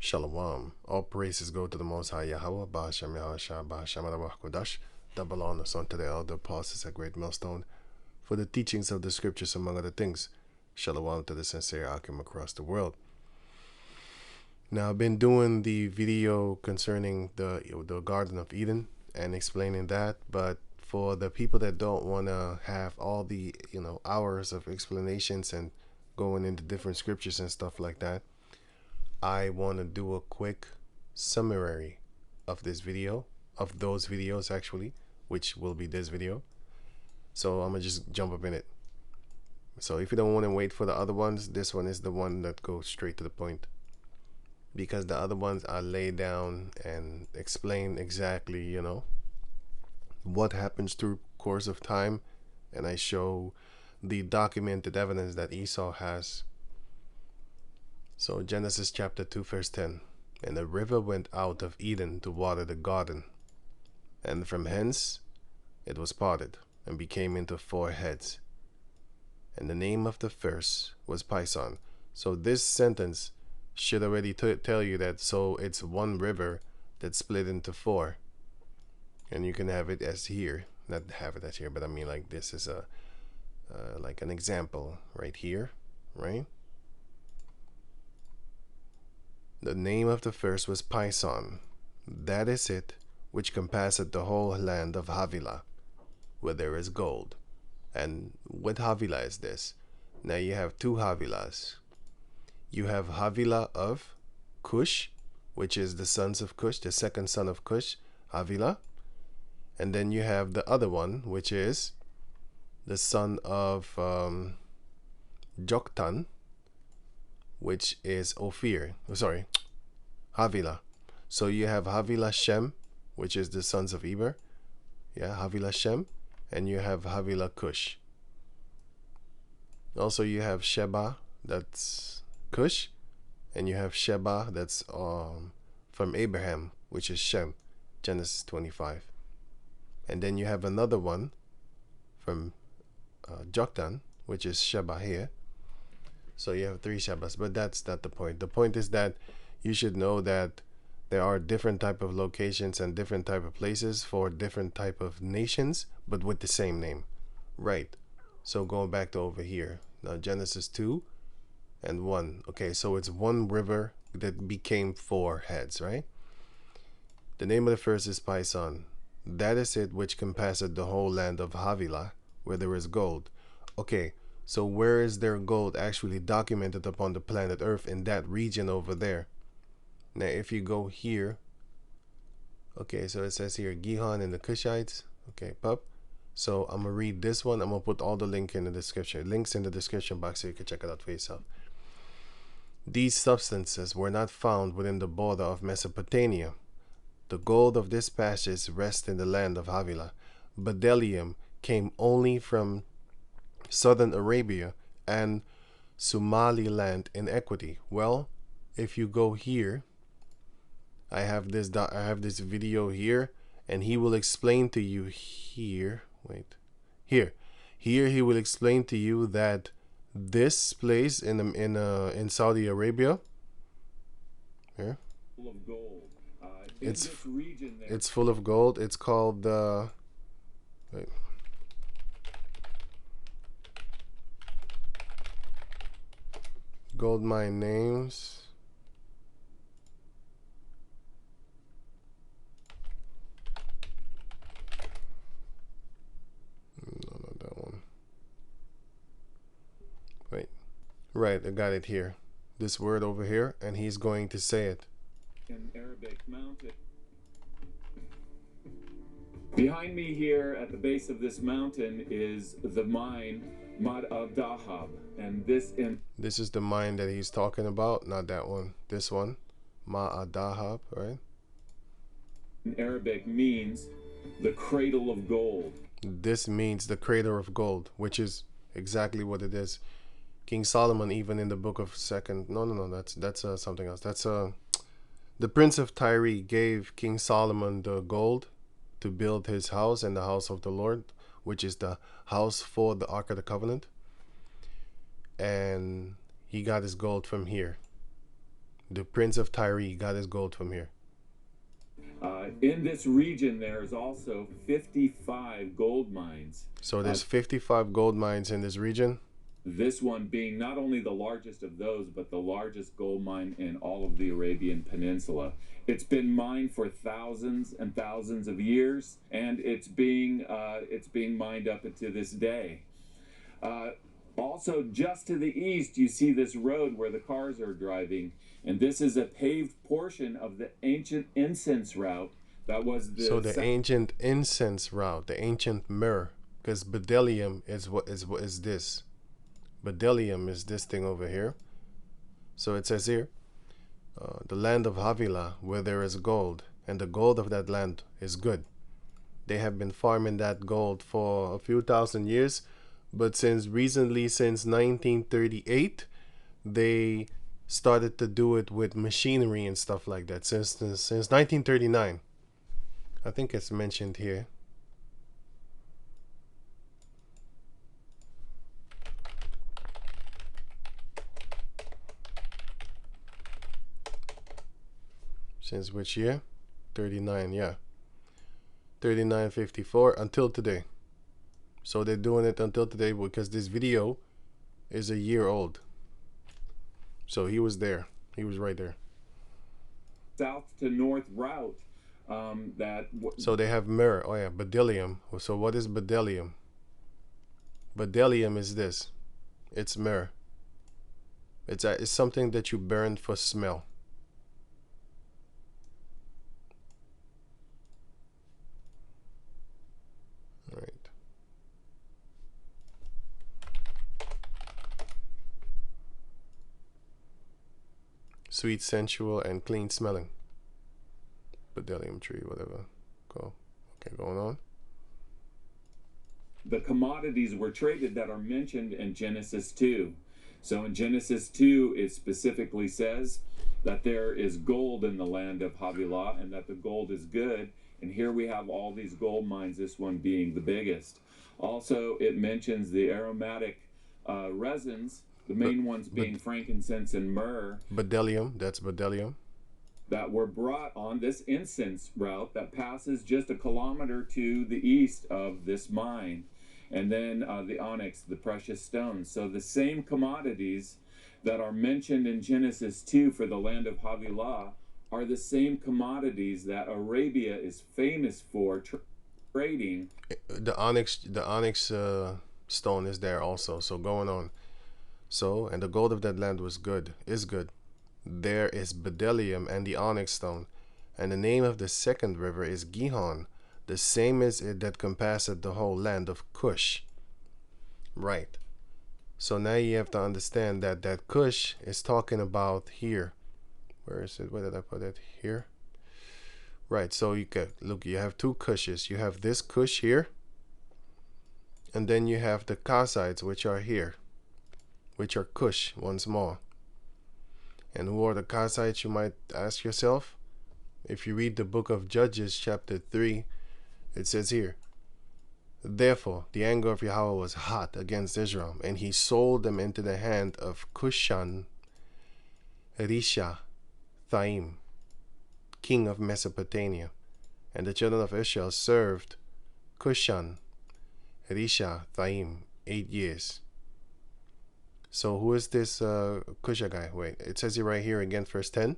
Shalom. All praises go to the Most High Yahweh, Ba'ashem Yahushua, Ba'ashem Adawah Kodash. Double honors unto the elder apostles at Great Millstone for the teachings of the scriptures, among other things. Shalom to the sincere Akim across the world. Now, I've been doing the video concerning the Garden of Eden and explaining that, but for the people that don't want to have all the hours of explanations and going into different scriptures and stuff like that, I want to do a quick summary of this video, of those videos actually, which will be this video. So I'm gonna just jump up in it. So if you don't want to wait for the other ones, this one is the one that goes straight to the point, because the other ones I lay down and explain exactly what happens through course of time, and I show the documented evidence that Esau has. So Genesis chapter 2 verse 10, and the river went out of Eden to water the garden, and from hence it was parted and became into 4 heads, and the name of the first was Pison. So this sentence should already tell you that, so it's one river that split into 4, and you can have it as here, not have it as here, but I mean like this is a like an example right here, right? The name of the first was Pison. That is it which compasseth the whole land of Havilah, where there is gold. And what Havilah is this? Now you have 2 Havilahs. You have Havilah of Cush, which is the sons of Cush, the second son of Cush, Havilah. And then you have the other one, which is the son of Joktan, which is Ophir. Oh, sorry, Havilah. So you have Havilah Shem, which is the sons of Eber. Yeah, Havilah Shem. And you have Havilah Cush. Also you have Sheba, that's Cush. And you have Sheba, that's from Abraham, which is Shem, Genesis 25. And then you have another one from Joktan, which is Sheba here. So you have 3 Shebas, but that's not the point. The point is that you should know that there are different type of locations and different type of places for different type of nations, but with the same name, right? So going back to over here now, Genesis 2 and 1. Okay, so it's one river that became 4 heads, right? The name of the first is Pison. That is it which compasseth the whole land of Havilah, where there is gold. Okay, so where is there gold actually documented upon the planet Earth? In that region over there. Now if you go here, okay, so it says here Gihon and the Cushites. Okay, pup. So I'm gonna read this one. I'm gonna put all the links in the description box so you can check it out for yourself. These substances were not found within the border of Mesopotamia. The gold of this passage rests in the land of Havilah. Bdellium came only from southern Arabia and Somaliland in equity. Well, if you go here, I have this video here, and he will explain to you here. Wait, here he will explain to you that this place in Saudi Arabia, here, full of gold. It's full of gold. It's called wait. Gold mine names. No, not that one. Wait. Right, I got it here. This word over here, and he's going to say it. An Arabic mountain. Behind me here at the base of this mountain is the mine Ma'ad al-Dahab, and this is the mine that he's talking about, not that one. This one, Ma'ad Dahab, right? In Arabic means the cradle of gold. This means the cradle of gold, which is exactly what it is. King Solomon, even in the book of that's something else. That's the Prince of Tyre gave King Solomon the gold to build his house and the house of the Lord, which is the house for the Ark of the Covenant. And he got his gold from here. The prince of Tyre got his gold from here. In this region, there's also 55 gold mines. So there's 55 gold mines in this region. This one being not only the largest of those, but the largest gold mine in all of the Arabian Peninsula. It's been mined for thousands and thousands of years, and it's being mined up to this day. Also, just to the east, you see this road where the cars are driving, and this is a paved portion of the ancient incense route that was the... So the ancient incense route, the ancient myrrh, because bdellium is what is this. Bdellium is this thing over here. So it says here, the land of Havilah, where there is gold, and the gold of that land is good. They have been farming that gold for a few thousand years, but since 1938, they started to do it with machinery and stuff like that. Since 1939, I think it's mentioned here. Since which year? 39, yeah. 3954 until today. So they're doing it until today because this video is a year old. So he was there. He was right there. South to north route. So they have myrrh. Oh yeah, bdellium. So what is bdellium? Bdellium is this. It's myrrh. It's something that you burn for smell. Right. Sweet, sensual, and clean smelling. Bdellium tree, whatever. Cool. Okay, going on. The commodities were traded that are mentioned in Genesis 2. So in Genesis 2, it specifically says that there is gold in the land of Havilah and that the gold is good. And here we have all these gold mines, this one being the biggest. Also, it mentions the aromatic resins, the main ones being frankincense and myrrh. Bdellium, that's bdellium. That were brought on this incense route that passes just a kilometer to the east of this mine. And then the onyx, the precious stones. So the same commodities that are mentioned in Genesis 2 for the land of Havilah are the same commodities that Arabia is famous for trading. The onyx stone is there also. So going on. So, and the gold of that land was good, is good. There is bdellium and the onyx stone. And the name of the second river is Gihon, the same as it that compasseth the whole land of Cush. Right. So now you have to understand that Cush is talking about here. Where is it? Where did I put it? Here. Right. So you can look. You have two Cushes. You have this Cush here, and then you have the Kassites, which are here, which are Cush once more. And who are the Kassites? You might ask yourself. If you read the book of Judges, chapter 3, it says here, therefore the anger of Yahweh was hot against Israel, and he sold them into the hand of Cushan Risha Thaim, king of Mesopotamia. And the children of Israel served Cushan Risha Thaim 8 years. So who is this Cusha guy? Wait, it says it right here again, verse 10.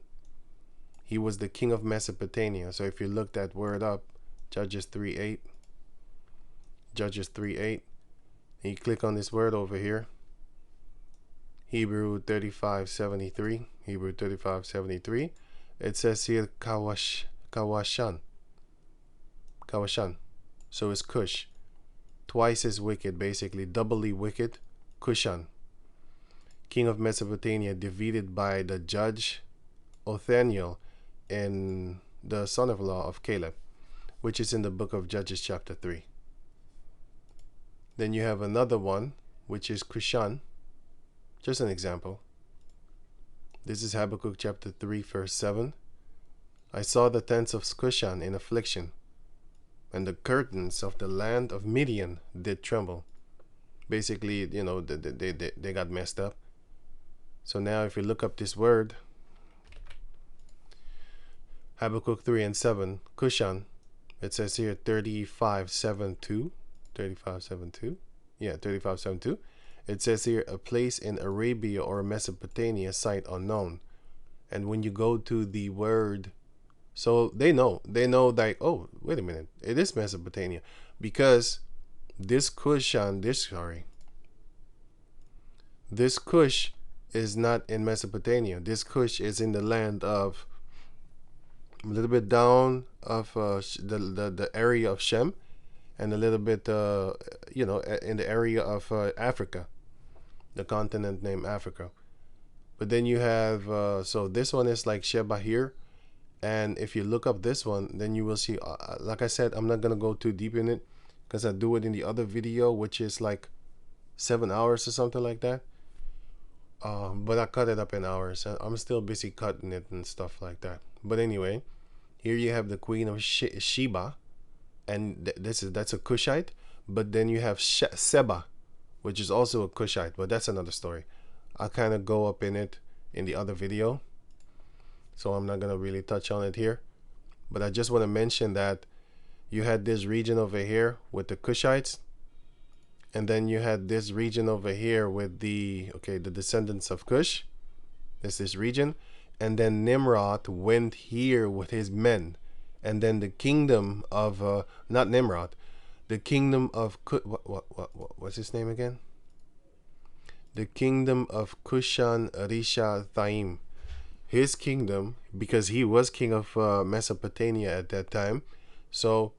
He was the king of Mesopotamia. So if you look that word up, Judges 3:8, Judges 3:8, and you click on this word over here, Hebrew 35:73, Hebrew 35:73, it says here Kawashan. So it's Cush. Twice as wicked, basically, doubly wicked, Cushan. King of Mesopotamia, defeated by the judge Othniel and the son-in-law of Caleb, which is in the book of Judges chapter 3. Then you have another one, which is Cushan. Just an example. This is Habakkuk chapter 3, verse 7. I saw the tents of Cushan in affliction, and the curtains of the land of Midian did tremble. Basically, you know, they got messed up. So now if you look up this word, Habakkuk 3 and 7, Cushan. It says here 35:7-2. 35:7-2. Yeah, 35:7-2. It says here a place in Arabia or Mesopotamia, site unknown. And when you go to the word, so they know like, oh, wait a minute, it is Mesopotamia, because this Cushan, this Cush is not in Mesopotamia. This Cush is in the land of a little bit down of the area of Shem, and a little bit in the area of Africa, the continent named Africa. But then you have so this one is like Sheba here, and if you look up this one, then you will see like I said, I'm not gonna go too deep in it because I do it in the other video, which is like 7 hours or something like that. But I cut it up in hours. I'm still busy cutting it and stuff like that. But anyway, here you have the queen of Sheba, and that's a Cushite. But then you have Seba, which is also a Cushite, but that's another story. I'll kind of go up in it in the other video, so I'm not gonna really touch on it here. But I just want to mention that you had this region over here with the Cushites, and then you had this region over here with the descendants of Cush. This region, and then Nimrod went here with his men, and then the kingdom of not Nimrod, the kingdom of what's his name again? The kingdom of Cushan Risha Thaim. His kingdom, because he was king of Mesopotamia at that time. So,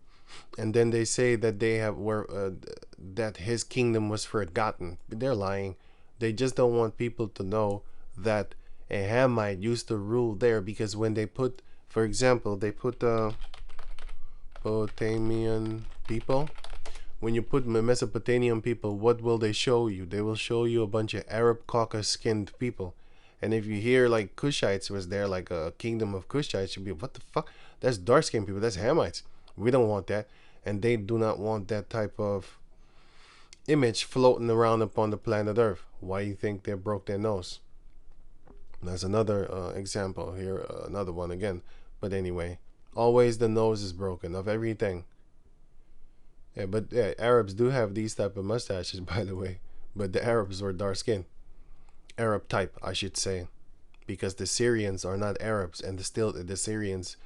and then they say that that his kingdom was forgotten. They're lying. They just don't want people to know that a Hamite used to rule there, because when they put, for example, they put Mesopotamian people. When you put Mesopotamian people, what will they show you? They will show you a bunch of Arab Caucasus-skinned people. And if you hear like Cushites was there, like a kingdom of Cushites, you'll be, what the fuck? That's dark-skinned people. That's Hamites. We don't want that. And they do not want that type of image floating around upon the planet Earth. Why do you think they broke their nose? That's another example here, another one again. But anyway, always the nose is broken of everything. Yeah, but yeah, Arabs do have these type of mustaches, by the way. But the Arabs were dark skinned. Arab type, I should say. Because the Syrians are not Arabs, and the Syrians,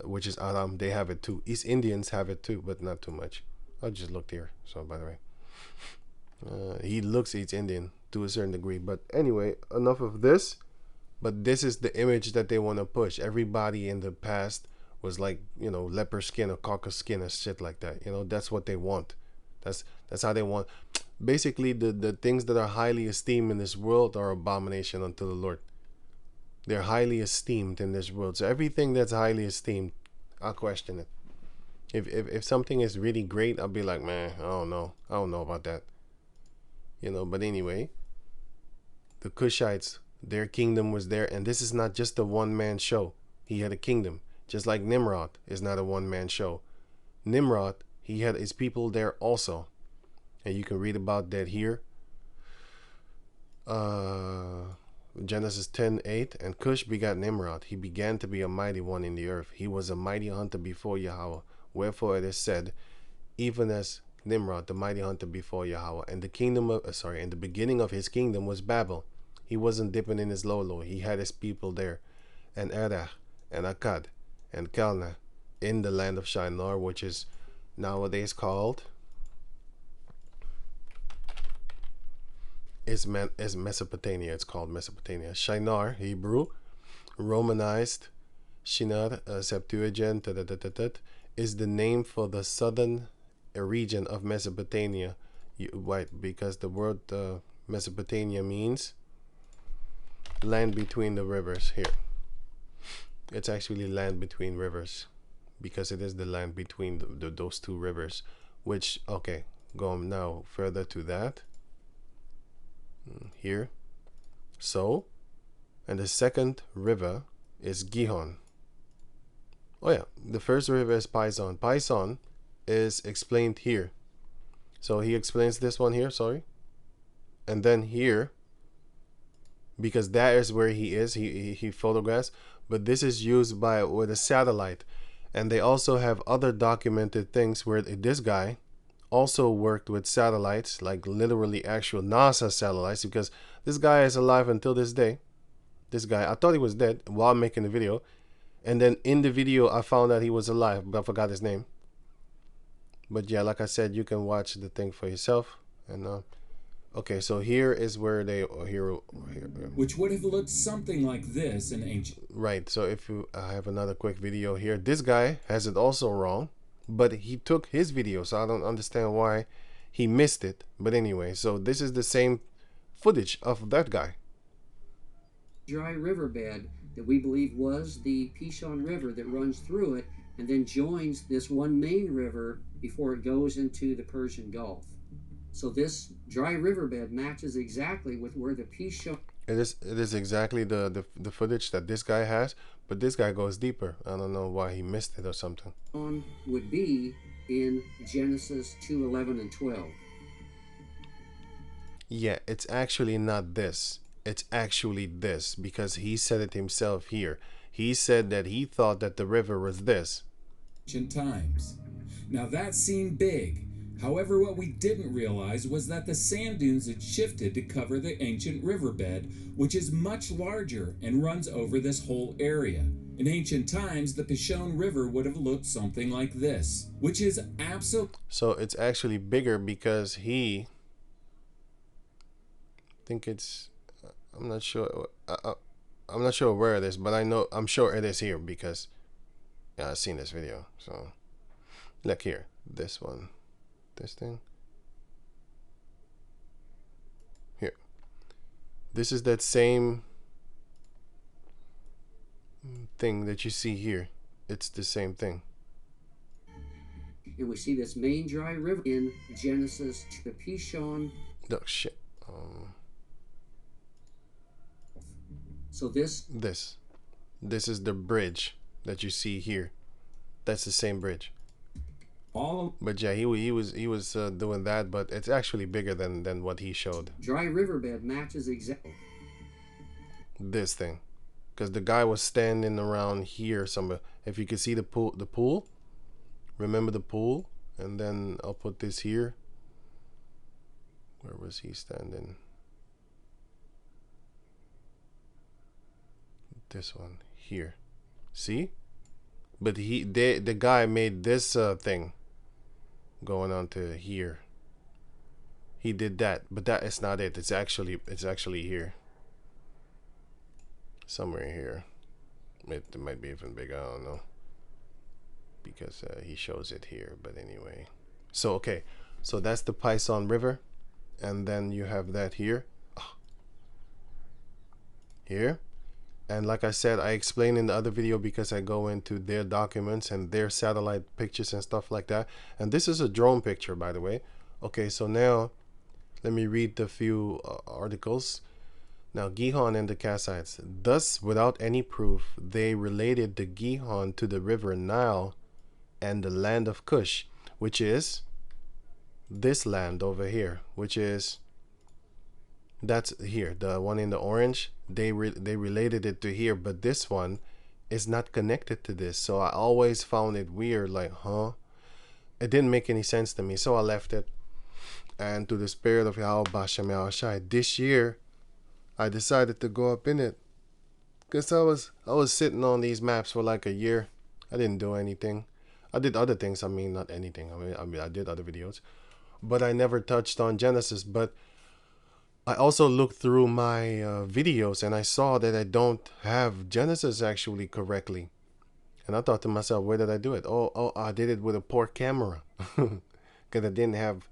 which is Aram, they have it too. East Indians have it too, but not too much. I just looked here, so by the way. He looks East Indian to a certain degree. But anyway, enough of this. But this is the image that they want to push. Everybody in the past was like, leopard skin or caucus skin or shit like that. That's what they want. That's how they want. Basically, the things that are highly esteemed in this world are abomination unto the Lord. They're highly esteemed in this world. So everything that's highly esteemed, I'll question it. If something is really great, I'll be like, man, I don't know about that. But anyway, the Cushites, their kingdom was there, and this is not just a one-man show. He had a kingdom, just like Nimrod is not a one-man show. Nimrod, he had his people there also, and you can read about that here. Genesis 10:8, and Cush begat Nimrod. He began to be a mighty one in the earth. He was a mighty hunter before Yahweh. Wherefore it is said, even as Nimrod, the mighty hunter before Yahweh. And the beginning of his kingdom was Babel. He wasn't dipping in his lolo. He had his people there, and Erech, and Accad, and Calneh, in the land of Shinar, which is nowadays called is Mesopotamia. It's called Mesopotamia. Shinar, Hebrew, Romanized, Shinar, Septuagint, is the name for the southern region of Mesopotamia. Because the word Mesopotamia means land between the rivers. Here, it's actually land between rivers, because it is the land between those two rivers. Which, okay, go now further to that. Here, so, and the second river is Gihon. Oh yeah, the first river is Pison. Pison is explained here. So he explains this one here, sorry. And then here, because that is where he is, he photographs. but this is used by with a satellite. And they also have other documented things where this guy also worked with satellites, like literally actual NASA satellites, because this guy is alive until this day. This guy, I thought he was dead while making the video, and then in the video I found out he was alive, but I forgot his name. But yeah, like I said, you can watch the thing for yourself. And okay, so here is where they here, which would have looked something like this in ancient. Right. So if you I have another quick video here. This guy has it also wrong, but he took his video, so I don't understand why he missed it. But anyway, so this is the same footage of that guy. Dry riverbed that we believe was the Pishon River that runs through it and then joins this one main river before it goes into the Persian Gulf. So this dry riverbed matches exactly with where the Pishon. It is exactly the footage that this guy has, but this guy goes deeper. I don't know why he missed it or something. Would be in Genesis 2:11 and 12. Yeah, it's actually not this. It's actually this, because he said it himself here. He said that he thought that the river was this. Ancient times. Now that seemed big. However, what we didn't realize was that the sand dunes had shifted to cover the ancient riverbed, which is much larger and runs over this whole area. In ancient times, the Pishon River would have looked something like this, which is absolute. So it's actually bigger because he, I think it's, I'm not sure. I'm not sure where it is, but I'm sure it is here because yeah, I've seen this video. So look here, this one, this thing here. This is that same thing that you see here. It's the same thing. And we see this main dry river in Genesis to the Pishon. Oh shit. So this is the bridge that you see here. That's the same bridge. But yeah, he was doing that, but it's actually bigger than what he showed. Dry riverbed matches exactly This thing, because the guy was standing around here somewhere. If you can see the pool, remember the pool, and then I'll put this here. Where was he standing? This one here, see? But the guy made this thing going on to here. He did that, but that is not it. It's actually here, somewhere here. It might be even bigger, I don't know, because he shows it here. But anyway, so okay, so that's the Pishon River, and then you have that here, here. And like I said, I explained in the other video because I go into their documents and their satellite pictures and stuff like that. And this is a drone picture, by the way. Okay, so now let me read the few articles. Now, Gihon and the Kassites. Thus, without any proof, they related the Gihon to the river Nile and the land of Cush, which is this land over here, which is, that's here, the one in the orange. They related it to here, but this one is not connected to this. So I always found it weird, like, huh? It didn't make any sense to me, so I left it. And to the spirit of Yahweh Bashem Yahushai, this year I decided to go up in it, because I was sitting on these maps for like a year. I didn't do anything. I did other things. I mean, not anything. I mean, I did other videos, but I never touched on Genesis. But I also looked through my videos and I saw that I don't have Genesis actually correctly. And I thought to myself, where did I do it? Oh, I did it with a poor camera. Because I didn't have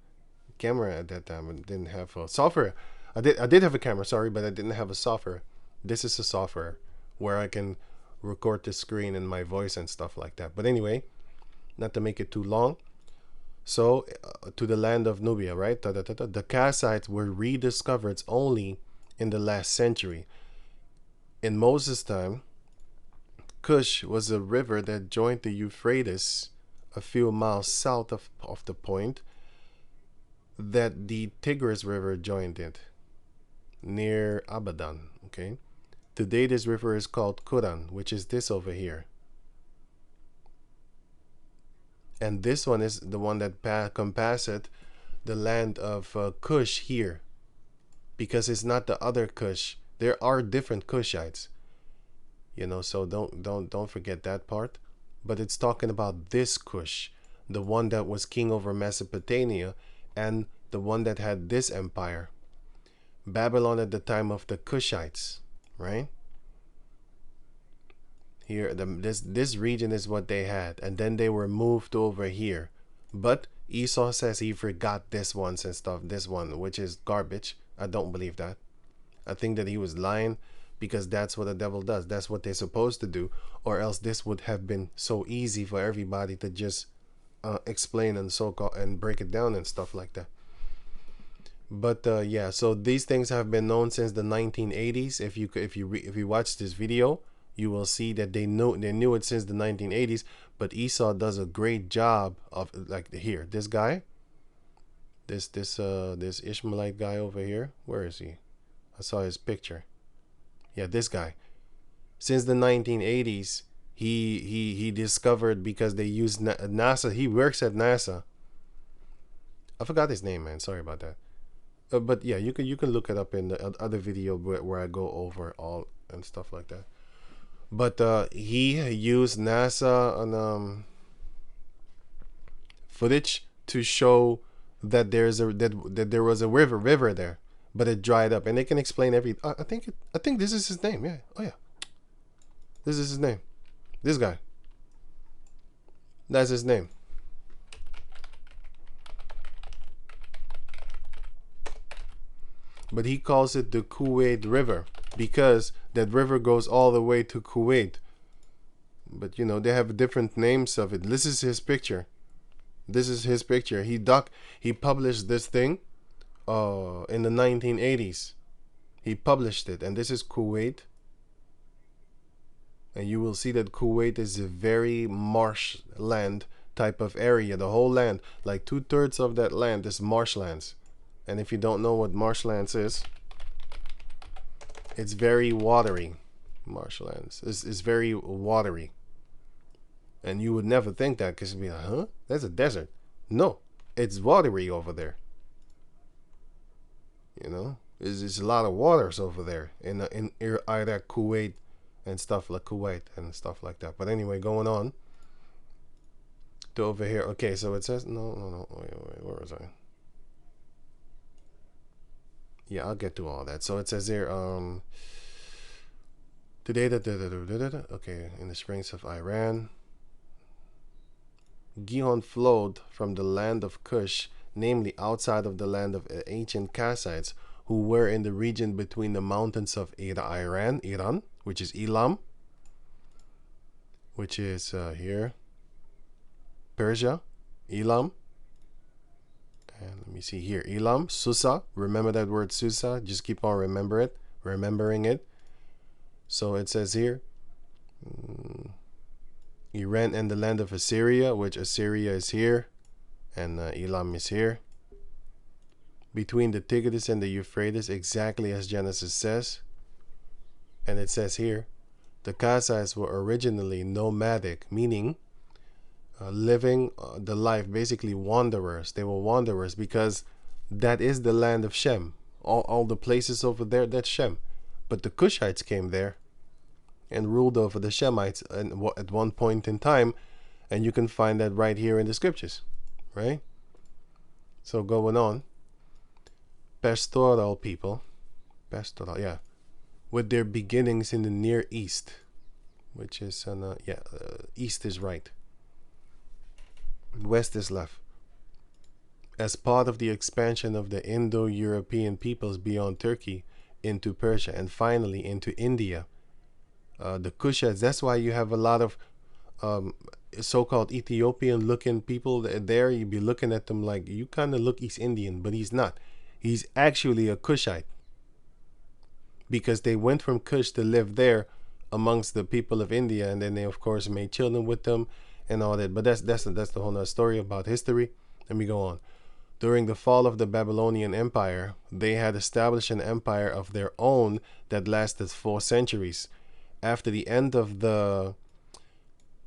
camera at that time. I didn't have software. I did have a camera, sorry, but I didn't have a software. This is a software where I can record the screen and my voice and stuff like that. But anyway, not to make it too long. So, to the land of Nubia, right? The Kassites were rediscovered only in the last century. In Moses' time, Cush was a river that joined the Euphrates a few miles south of the point that the Tigris River joined it, near Abadan, okay? Today this river is called Quran, which is this over here. And this one is the one that compasseth the land of Cush here, because it's not the other Cush. There are different Cushites, you know, so don't forget that part. But it's talking about this Cush, the one that was king over Mesopotamia, and the one that had this empire, Babylon, at the time of the Cushites, right? Here, this region is what they had, and then they were moved over here. But Esau says he forgot this one and stuff, this one, which is garbage. I don't believe that. I think that he was lying, because that's what the devil does. That's what they're supposed to do, or else this would have been so easy for everybody to just explain and and break it down and stuff like that. But yeah, so these things have been known since the 1980s. If you watch this video, you will see that they knew it since the 1980s. But Esau does a great job of, like, here, this guy, this Ishmaelite guy over here. Where is he? I saw his picture. Yeah, this guy. Since the 1980s, he discovered, because they use NASA. He works at NASA. I forgot his name, man. Sorry about that. But yeah, you can look it up in the other video where I go over all and stuff like that. But he used NASA on footage to show that there was a river there, but it dried up, and they can explain every. I think this is his name. Yeah. Oh yeah. This is his name. This guy. That's his name. But he calls it the Kuwait River, because that river goes all the way to Kuwait. But you know, they have different names of it. This is his picture. This is his picture. He published this thing in the 1980s. He published it, and this is Kuwait. And you will see that Kuwait is a very marshland type of area. The whole land, like 2/3 of that land, is marshlands. And if you don't know what marshlands is, it's very watery. Marshlands is very watery. And you would never think that, because you'd be like, huh? That's a desert. No, it's watery over there. You know, there's a lot of waters over there in Iraq, Kuwait, and stuff like that. But anyway, going on to over here. Okay, so it says no. Wait, where was I? Yeah, I'll get to all that. So it says here, today okay, in the springs of Iran, Gihon flowed from the land of Cush, namely outside of the land of ancient Kassites, who were in the region between the mountains of Iran, which is Elam, which is here, Persia, Elam. And let me see here, Elam, Susa. Remember that word Susa. Just keep on remembering it. So it says here, Iran and the land of Assyria, which Assyria is here, and Elam is here. Between the Tigris and the Euphrates, exactly as Genesis says. And it says here, the Kassites were originally nomadic, meaning living the life, basically wanderers. They were wanderers, because that is the land of Shem. All the places over there, that's Shem. But the Cushites came there and ruled over the Shemites at one point in time, and you can find that right here in the scriptures, right? So going on, pastoral people, yeah, with their beginnings in the Near East, which is east is right, west is left. As part of the expansion of the Indo-European peoples beyond Turkey into Persia and finally into India, the Cushites, that's why you have a lot of so-called Ethiopian-looking people there. You'd be looking at them like, you kind of look East Indian, but he's not. He's actually a Cushite, because they went from Cush to live there amongst the people of India, and then they of course made children with them and all that. But that's the whole nother story about history. Let me go on. During the fall of the Babylonian Empire, they had established an empire of their own that lasted 4 centuries. After the end of the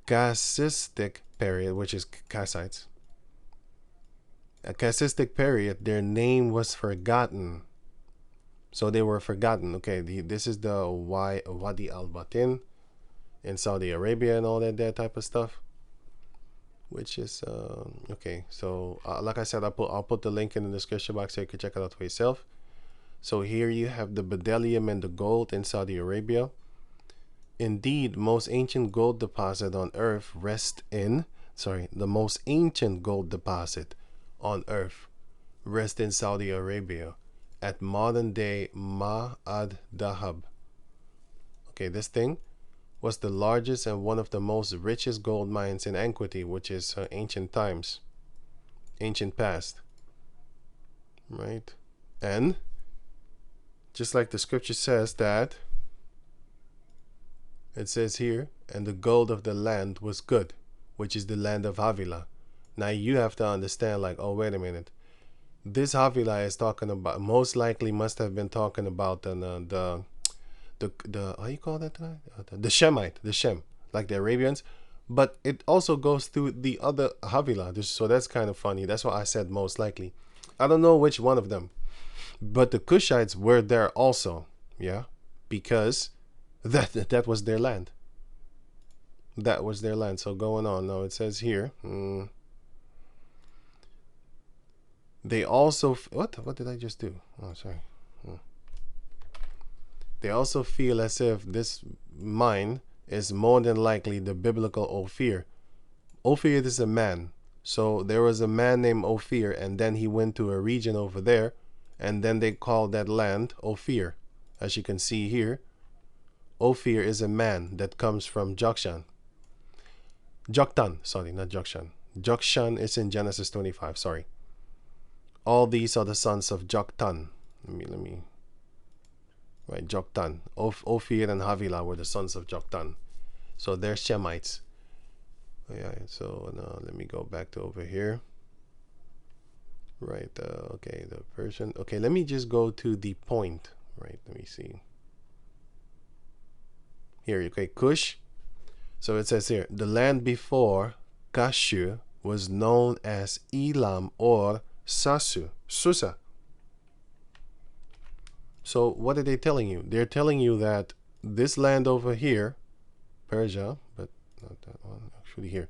Kassistic period, which is Kassites, a Kassistic period, their name was forgotten. So they were forgotten. Okay, this is the Wadi al-Batin in Saudi Arabia and all that type of stuff. Which is okay. So like I said, I'll put the link in the description box so you can check it out for yourself. So here you have the bdellium and the gold in Saudi Arabia. Indeed, most ancient gold deposit on earth the most ancient gold deposit on earth rests in Saudi Arabia at modern day Ma'ad Dahab. Okay, this thing was the largest and one of the most richest gold mines in antiquity, which is ancient times, ancient past, right? And just like the scripture says that, it says here, and the gold of the land was good, which is the land of Havilah. Now you have to understand, like, oh, wait a minute. This Havilah is talking about, most likely must have been talking about the how you call that tonight? The Shemite, the Shem, like the Arabians. But it also goes through the other Havilah. So that's kind of funny. That's why I said most likely. I don't know which one of them. But the Cushites were there also. Yeah. Because that was their land. That was their land. So going on now, it says here. They also... What did I just do? Oh, sorry. They also feel as if this mine is more than likely the biblical Ophir. Ophir is a man. So there was a man named Ophir, and then he went to a region over there, and then they called that land Ophir. As you can see here, Ophir is a man that comes from Jokshan. Sorry, not Jokshan. Jokshan is in Genesis 25, sorry. All these are the sons of Joktan. Let me right, Joktan. Ophir and Havilah were the sons of Joktan. So they're Shemites. Yeah, so now let me go back to over here. Right, okay, the person. Okay, let me just go to the point. Right, let me see. Here, okay, Cush. So it says here, the land before Cush was known as Elam or Susa. So what are they telling you? They're telling you that this land over here, Persia, but not that one, actually here.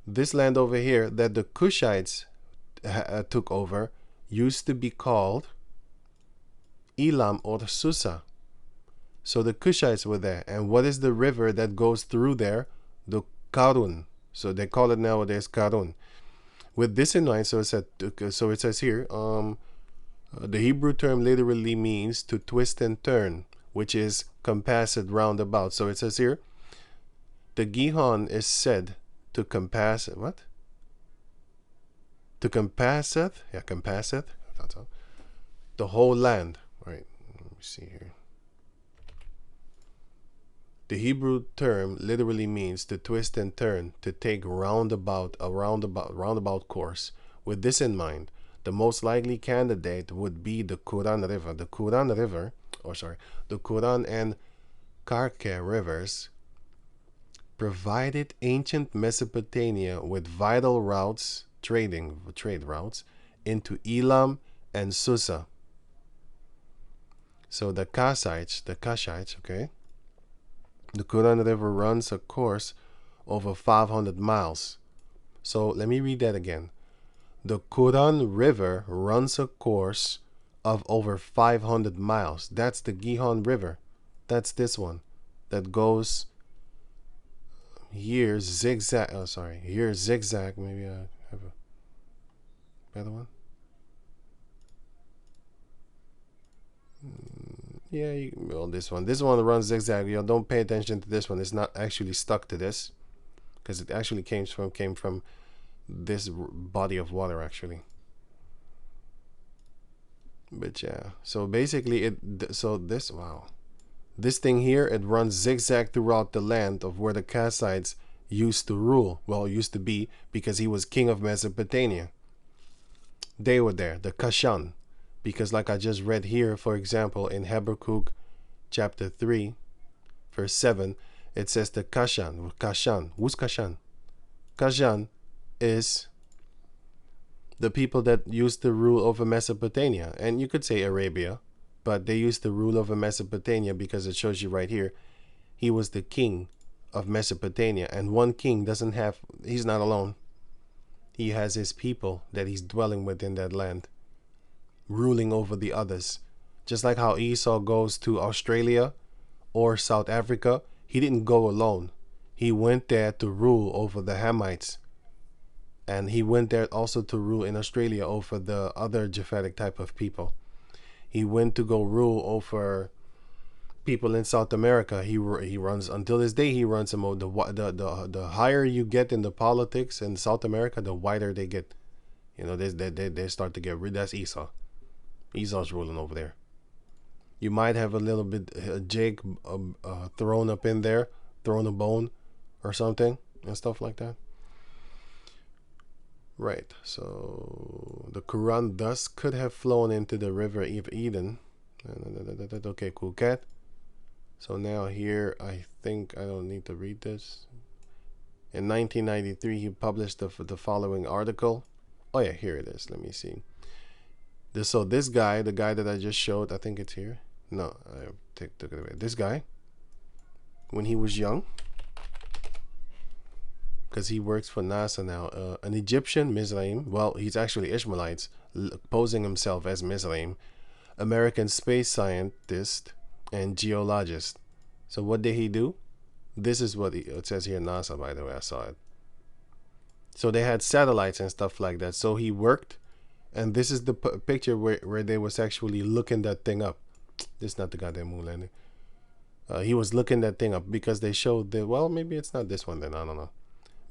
This land over here that the Cushites took over used to be called Elam or Susa. So the Cushites were there. And what is the river that goes through there? The Karun. So they call it nowadays Karun. With this in mind, so it says here, the Hebrew term literally means to twist and turn, which is compassed round about. So it says here, the Gihon is said to compass, what? To compasseth, yeah, compasseth, that's all, the whole land. Right, let me see here. The Hebrew term literally means to twist and turn, to take a roundabout course. With this in mind, the most likely candidate would be the Quran River. The Quran and Karke rivers provided ancient Mesopotamia with vital routes, trade routes, into Elam and Susa. So the Cushites, okay? The Quran River runs a course over 500 miles. So let me read that again. The Quran River runs a course of over 500 miles. That's the Gihon River. That's this one that goes here zigzag. Oh, sorry. Here zigzag. Maybe I have a better one. Yeah, well, this one runs zigzag. You know, don't pay attention to this one. It's not actually stuck to this, because it actually came from this body of water actually. But yeah, so basically this thing here, it runs zigzag throughout the land of where the Kassites used to rule. Well, used to be, because he was king of Mesopotamia. They were there, the Kashan. Because like I just read here, for example, in Habakkuk chapter 3, verse 7, it says the Kashan. Kashan. Who's Kashan? Kashan is the people that used to rule over Mesopotamia. And you could say Arabia, but they used to rule over Mesopotamia because it shows you right here, he was the king of Mesopotamia. And one king doesn't have, he's not alone. He has his people that he's dwelling with in that land, ruling over the others. Just like how Esau goes to Australia or South Africa, he didn't go alone. He went there to rule over the Hamites. And he went there also to rule in Australia over the other Japhetic type of people. He went to go rule over people in South America. He runs, until this day, he runs them. The higher you get in the politics in South America, the wider they get. You know, they start to get rid. That's Esau. Esau's ruling over there. You might have a little bit Jake thrown up in there, thrown a bone or something and stuff like that. Right, so the Quran thus could have flown into the river of Eden. Okay, cool, cat. So now here, I think I don't need to read this. In 1993, he published the following article. Oh yeah, here it is. Let me see. So this guy, the guy that I just showed, I think it's here. No, I took it away. This guy, when he was young, because he works for NASA now, an Egyptian, Mizraim, well, he's actually Ishmaelites, posing himself as Mizraim, American space scientist and geologist. So what did he do? This is what it says here, NASA, by the way, I saw it. So they had satellites and stuff like that. So he worked, and this is the picture where they was actually looking that thing up. This is not the goddamn moon landing. He was looking that thing up because they showed the, well, maybe it's not this one then, I don't know.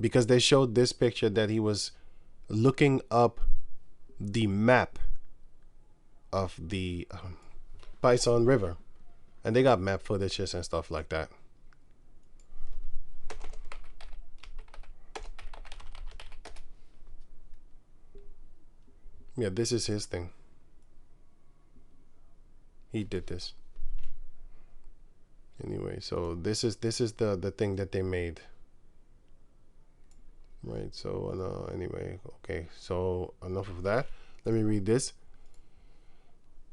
Because they showed this picture that he was looking up the map of the Pison River. And they got map footages and stuff like that. Yeah, this is his thing. He did this. Anyway, so this is the thing that they made. Right, so anyway, okay, so enough of that. Let me read this.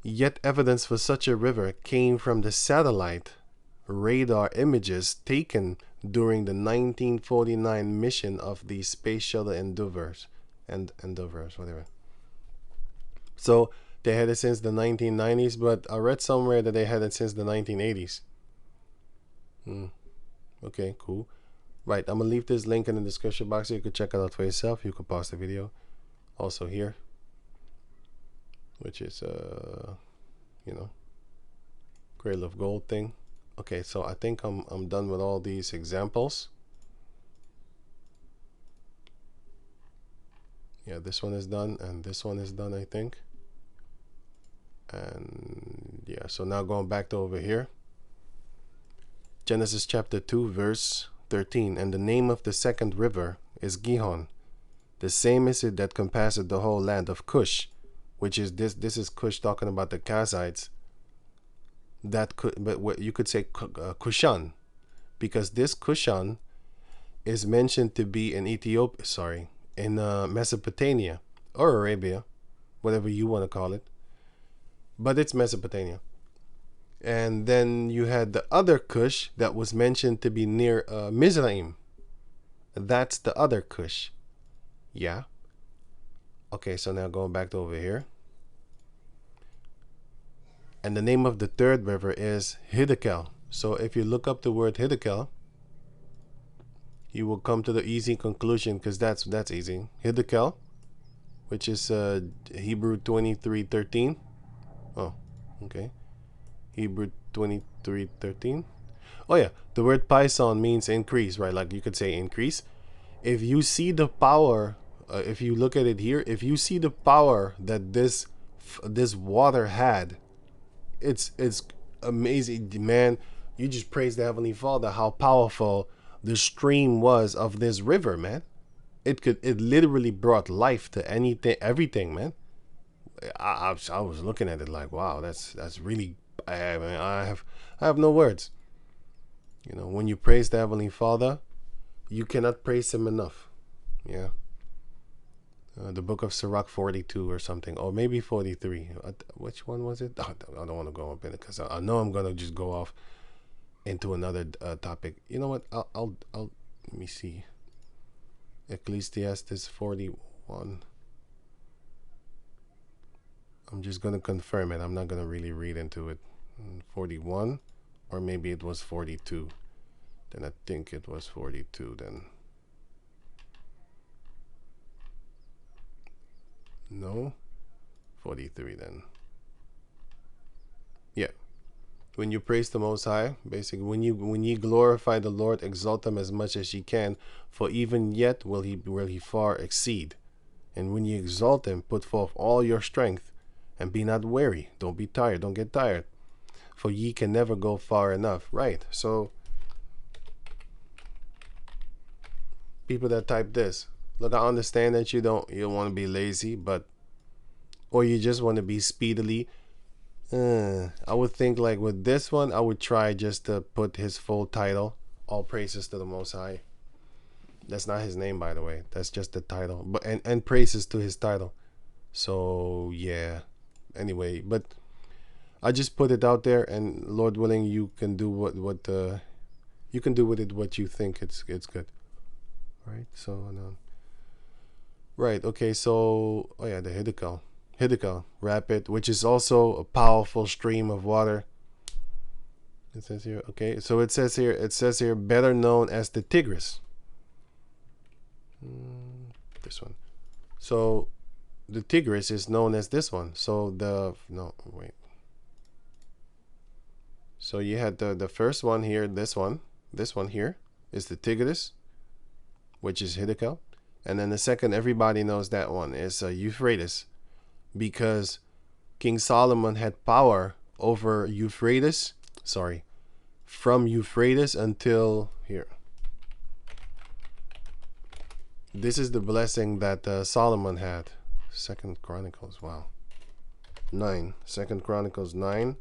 Yet evidence for such a river came from the satellite radar images taken during the 1949 mission of the Space Shuttle Endeavours, whatever. So they had it since the 1990s, but I read somewhere that they had it since the 1980s. Okay, cool. Right, I'm gonna leave this link in the description box so you can check it out for yourself. You can pause the video. Also here, which is you know, Cradle of Gold thing. Okay, so I think I'm done with all these examples. Yeah, this one is done and this one is done, I think. And yeah, so now going back to over here. Genesis chapter 2 verse 13. And the name of the second river is Gihon. The same is it that compasseth the whole land of Cush, which is this is Cush talking about the Kazites. That could, but what you could say Cushan, because this Cushan is mentioned to be in Ethiopia, sorry, in Mesopotamia or Arabia, whatever you want to call it, but it's Mesopotamia. And then you had the other Cush that was mentioned to be near Mizraim. That's the other Cush. Yeah. Okay, so now going back to over here. And the name of the third river is Hiddekel. So if you look up the word Hiddekel, you will come to the easy conclusion, because that's easy. Hiddekel, which is Hebrew 23:13. Oh, okay. Hebrew 23:13. Oh yeah, the word Pison means increase, right? Like you could say increase. If you see the power, if you look at it here, if you see the power that this water had, it's amazing, man. You just praise the Heavenly Father how powerful the stream was of this river, man. It literally brought life to anything, everything, man. I was looking at it like, wow, that's really. I mean, I have no words. You know, when you praise the Heavenly Father, you cannot praise Him enough. Yeah. The book of Sirach 42 or something, or maybe 43. Which one was it? I don't want to go up in it because I know I'm gonna just go off into another topic. You know what? I'll let me see. Ecclesiastes 41. I'm just gonna confirm it. I'm not gonna really read into it. 41, or maybe it was 42. Then I think it was 42. Then no, 43. Then yeah. When you praise the Most High, basically, when you glorify the Lord, exalt Him as much as ye can, for even yet will he far exceed. And when you exalt Him, put forth all your strength, and be not weary. Don't be tired. Don't get tired, for ye can never go far enough. Right. So, people that type this, look, I understand that you don't want to be lazy, but or you just want to be speedily. I would think like with this one, I would try just to put his full title, all praises to the Most High. That's not his name, by the way. That's just the title, but and praises to his title. So yeah. Anyway, but I just put it out there, and Lord willing, you can do what you can do with it what you think it's good. Right. So no. Right. Okay. So oh yeah, the Hiddekel rapid, which is also a powerful stream of water. It says here, okay, so it says here, better known as the Tigris. This one. So the Tigris is known as this one. So so you had the first one here, this one here is the Tigris, which is Hiddekel, and then the second, everybody knows that one, is Euphrates, because King Solomon had power over Euphrates, from Euphrates until here. This is the blessing that Solomon had. 2 Chronicles, wow. 9. 2 Chronicles 9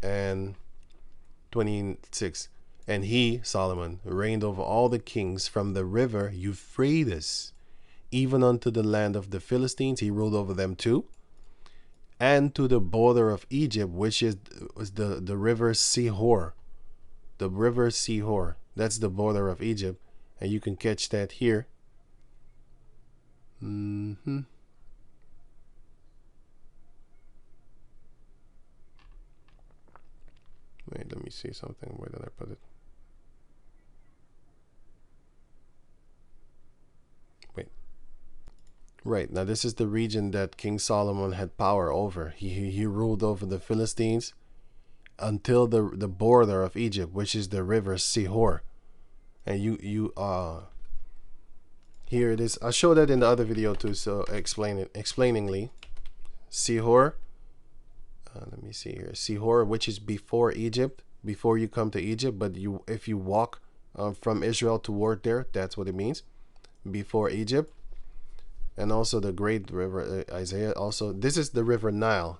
and 26. And he, Solomon, reigned over all the kings from the river Euphrates, even unto the land of the Philistines. He ruled over them too. And to the border of Egypt, which was the river Sihor. The river Sihor. That's the border of Egypt. And you can catch that here. Wait, let me see something. Where did I put it? Wait. Right, now this is the region that King Solomon had power over. He ruled over the Philistines until the border of Egypt, which is the river Sihor. And here it is. I showed that in the other video too, so explainingly. Sihor. Let me see here. Sihor, which is before Egypt, before you come to Egypt, but if you walk from Israel toward there, that's what it means. Before Egypt. And also the great river Isaiah. Also, this is the river Nile.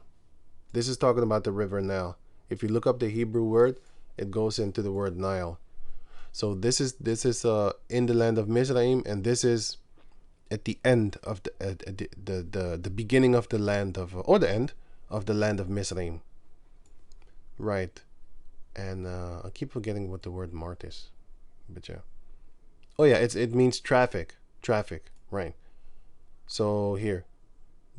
This is talking about the river Nile. If you look up the Hebrew word, it goes into the word Nile. So this is in the land of Mizraim, and this is at the end of the beginning of the land of, or the end of the land of Mizraim. Right. And I keep forgetting what the word mart is. But yeah. Oh yeah, it means traffic. Traffic, right. So here,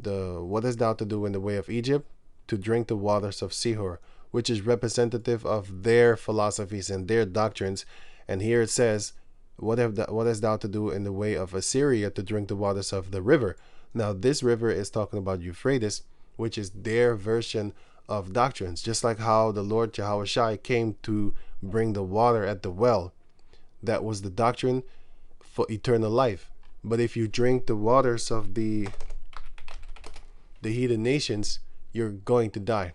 what hast thou to do in the way of Egypt? To drink the waters of Sihor, which is representative of their philosophies and their doctrines. And here it says, what hast thou to do in the way of Assyria? To drink the waters of the river. Now this river is talking about Euphrates, which is their version of doctrines. Just like how the Lord Yahushua came to bring the water at the well. That was the doctrine for eternal life. But if you drink the waters of the heathen nations, you're going to die.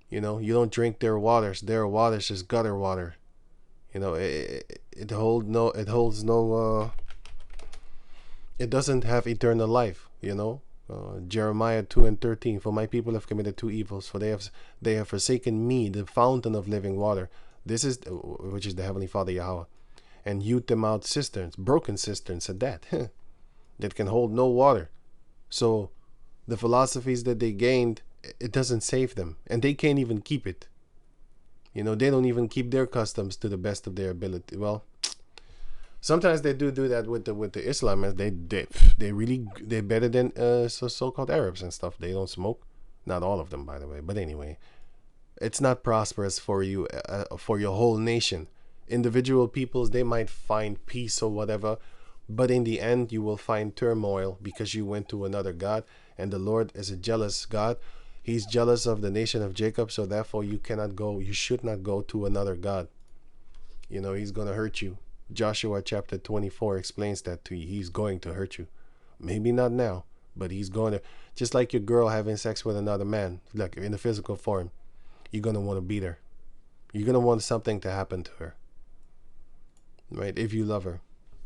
You know, you don't drink their waters. Their waters is gutter water. You know, it doesn't have eternal life, you know. Jeremiah 2:13, for my people have committed two evils, for they have forsaken me, the fountain of living water. This is which is the Heavenly Father Yahweh, and hewed them out cisterns, broken cisterns at that, that can hold no water. So the philosophies that they gained, it doesn't save them, and they can't even keep it. You know, they don't even keep their customs to the best of their ability. Well, sometimes they do that with the Islamists. They're better than so-called Arabs and stuff. They don't smoke, not all of them, by the way. But anyway, it's not prosperous for you, for your whole nation. Individual peoples, they might find peace or whatever, but in the end, you will find turmoil because you went to another God, and the Lord is a jealous God. He's jealous of the nation of Jacob, so therefore you should not go to another God. You know, he's going to hurt you. Joshua chapter 24 explains that to you. He's going to hurt you. Maybe not now, but he's going to, just like your girl having sex with another man, like in the physical form, you're going to want to beat her. You're going to want something to happen to her. Right? If you love her.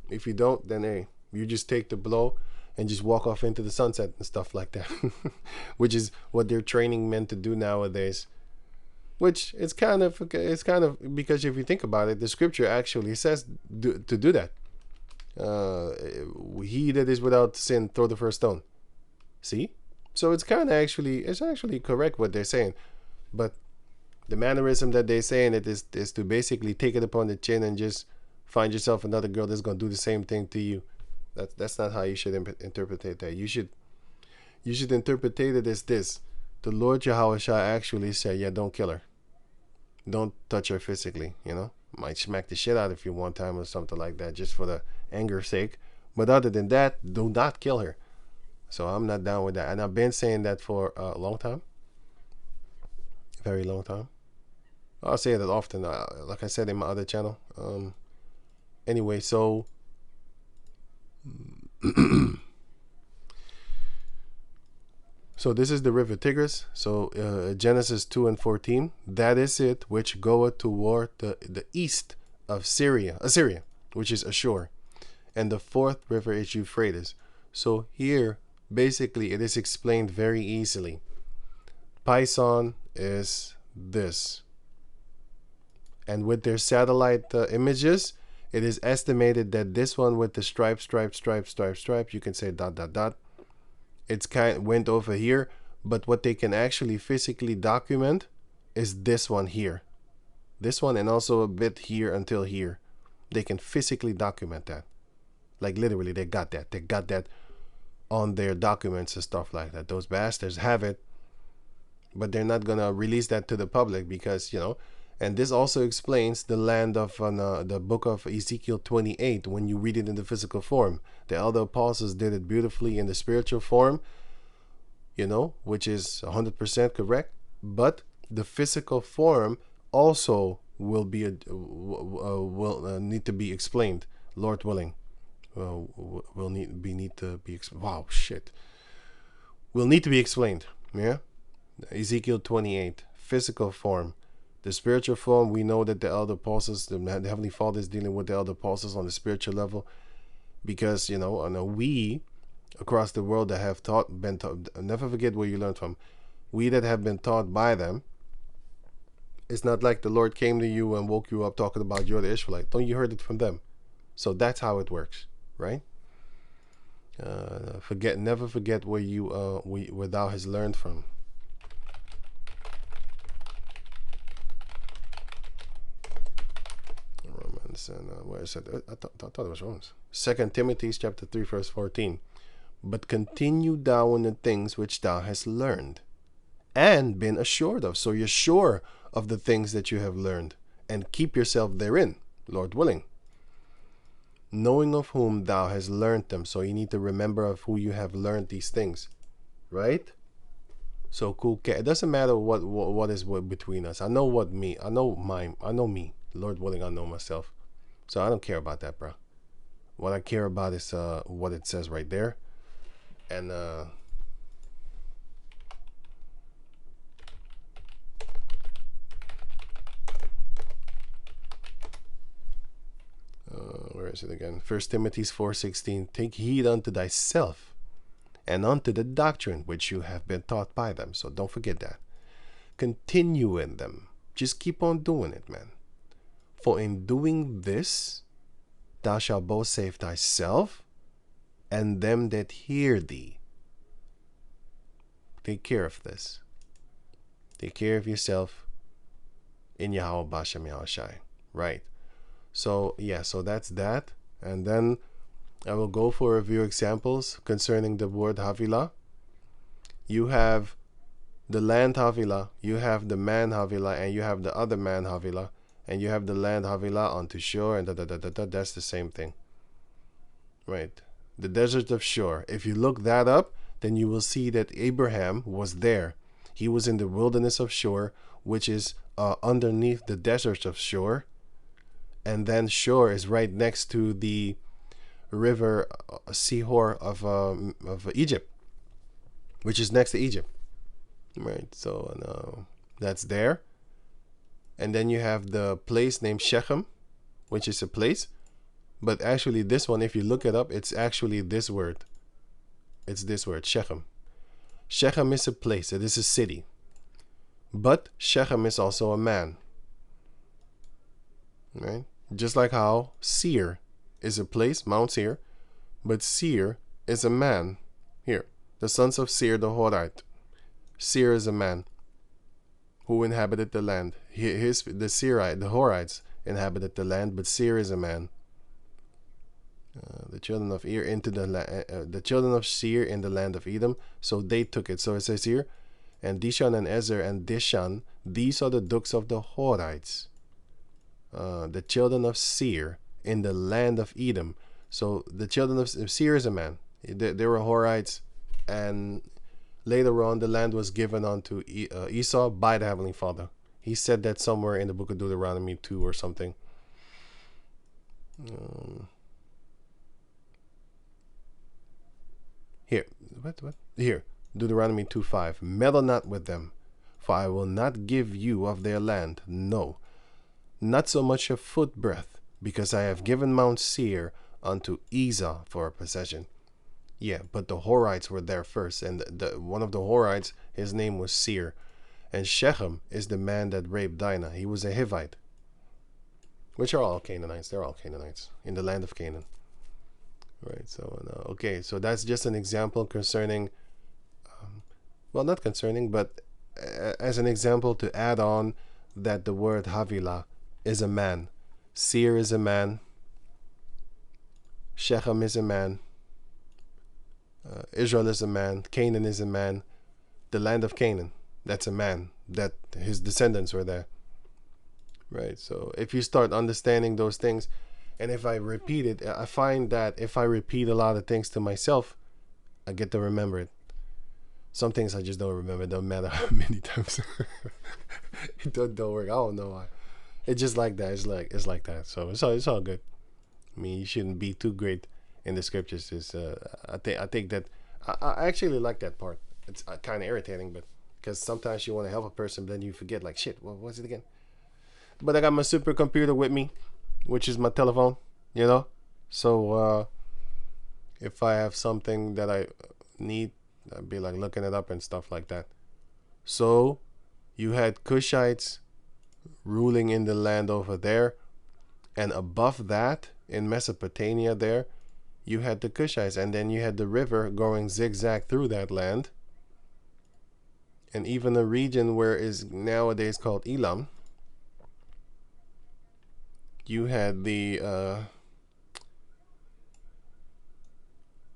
If you don't, then hey, you just take the blow and just walk off into the sunset and stuff like that. Which is what they're training men to do nowadays. Which it's kind of because if you think about it, the scripture actually says to do that. He that is without sin, throw the first stone. See? So it's actually correct what they're saying. But the mannerism that they're saying it is to basically take it upon the chin and just find yourself another girl that's going to do the same thing to you. That's not how you should interpret that. You should interpret it as this. The Lord Yahweh shall actually say, yeah, don't kill her. Don't touch her physically, you know. Might smack the shit out of you one time or something like that, just for the anger's sake. But other than that, do not kill her. So I'm not down with that. And I've been saying that for a long time. Very long time. I'll say that often, like I said in my other channel. Anyway, so so this is the river Tigris. So Genesis 2:14, that is it which goeth toward the east of Assyria, which is Ashur, and the fourth river is Euphrates. So here basically it is explained very easily. Pison is this, and with their satellite images, it is estimated that this one with the stripe, you can say ... It's went over here, but what they can actually physically document is this one here. This one, and also a bit here until here. They can physically document that. Like literally, they got that. They got that on their documents and stuff like that. Those bastards have it, but they're not gonna release that to the public because, you know. And this also explains the land of the book of Ezekiel 28 when you read it in the physical form. The elder apostles did it beautifully in the spiritual form, you know, which is 100% correct. But the physical form also will need to be explained, Lord willing. Will need to be explained. Yeah, Ezekiel 28, physical form. The spiritual form, we know that the elder apostles, the Heavenly Father is dealing with the elder apostles on the spiritual level, because, you know, we across the world that have been taught, never forget where you learned from. We that have been taught by them, it's not like the Lord came to you and woke you up talking about you're the Israelite. Don't you heard it from them? So that's how it works, right? Never forget where where thou hast learned from. And where is it? I thought it was Romans. 2 Timothy chapter 3 verse 14. But continue thou in the things which thou hast learned and been assured of. So you're sure of the things that you have learned, and keep yourself therein, Lord willing, knowing of whom thou hast learned them. So you need to remember of who you have learned these things, right? So cool. It doesn't matter what is between us. I know me. Lord willing, I know myself. So I don't care about that, bro. What I care about is what it says right there. And where is it again? 1 Timothy 4:16. Take heed unto thyself and unto the doctrine which you have been taught by them. So don't forget that. Continue in them. Just keep on doing it, man. For in doing this, thou shalt both save thyself and them that hear thee. Take care of this. Take care of yourself in Yahweh Bashem Yahushai. Right. So, yeah, so that's that. And then I will go for a few examples concerning the word Havilah. You have the land Havilah, you have the man Havilah, and you have the other man Havilah, and you have the land Havilah onto Shur, and that's the same thing. Right. The desert of Shur. If you look that up, then you will see that Abraham was there. He was in the wilderness of Shur, which is underneath the desert of Shur. And then Shur is right next to the river Sihor of Egypt, which is next to Egypt. Right, so that's there. And then you have the place named Shechem, which is a place. But actually this one, if you look it up, it's actually this word. It's this word, Shechem. Shechem is a place. It is a city. But Shechem is also a man. Right? Just like how Seir is a place, Mount Seir. But Seir is a man. Here, the sons of Seir the Horite. Seir is a man who inhabited the land. The Horites inhabited the land, but Seir is a man. The children of Ir into the children of Seir in the land of Edom, so they took it. So it says here, and Dishan and Ezer and Dishan, these are the dukes of the Horites, the children of Seir in the land of Edom. So the children of Seir is a man. They were Horites, and later on the land was given unto Esau by the Heavenly Father. He said that somewhere in the book of Deuteronomy 2 or something. Here, what? Here, Deuteronomy 2:5. Meddle not with them, for I will not give you of their land, no, not so much a foot breadth, because I have given Mount Seir unto Esau for a possession. Yeah, but the Horites were there first, and one of the Horites, his name was Seir, and Shechem is the man that raped Dinah. He was a Hivite, which are all Canaanites. They're all Canaanites in the land of Canaan. Right, so okay, so that's just an example concerning, well, not concerning, but as an example to add on that the word Havilah is a man. Seir is a man. Shechem is a man. Israel is a man. Canaan is a man. The land of Canaan, that's a man. That his descendants were there. Right, so if you start understanding those things, and if I repeat it, I find that if I repeat a lot of things to myself, I get to remember it. Some things I just don't remember. It don't matter how many times. It don't work. I don't know why. It's just like that. It's like that. So it's all good. I mean, you shouldn't be too great in the scriptures. I think that I actually like that part. It's kind of irritating, but because sometimes you want to help a person, but then you forget. Like, shit, what was it again? But I got my supercomputer with me, which is my telephone, you know. So if I have something that I need, I'd be like looking it up and stuff like that. So you had Cushites ruling in the land over there, and above that in Mesopotamia there you had the Cushites, and then you had the river going zigzag through that land, and even a region where is nowadays called Elam. You had the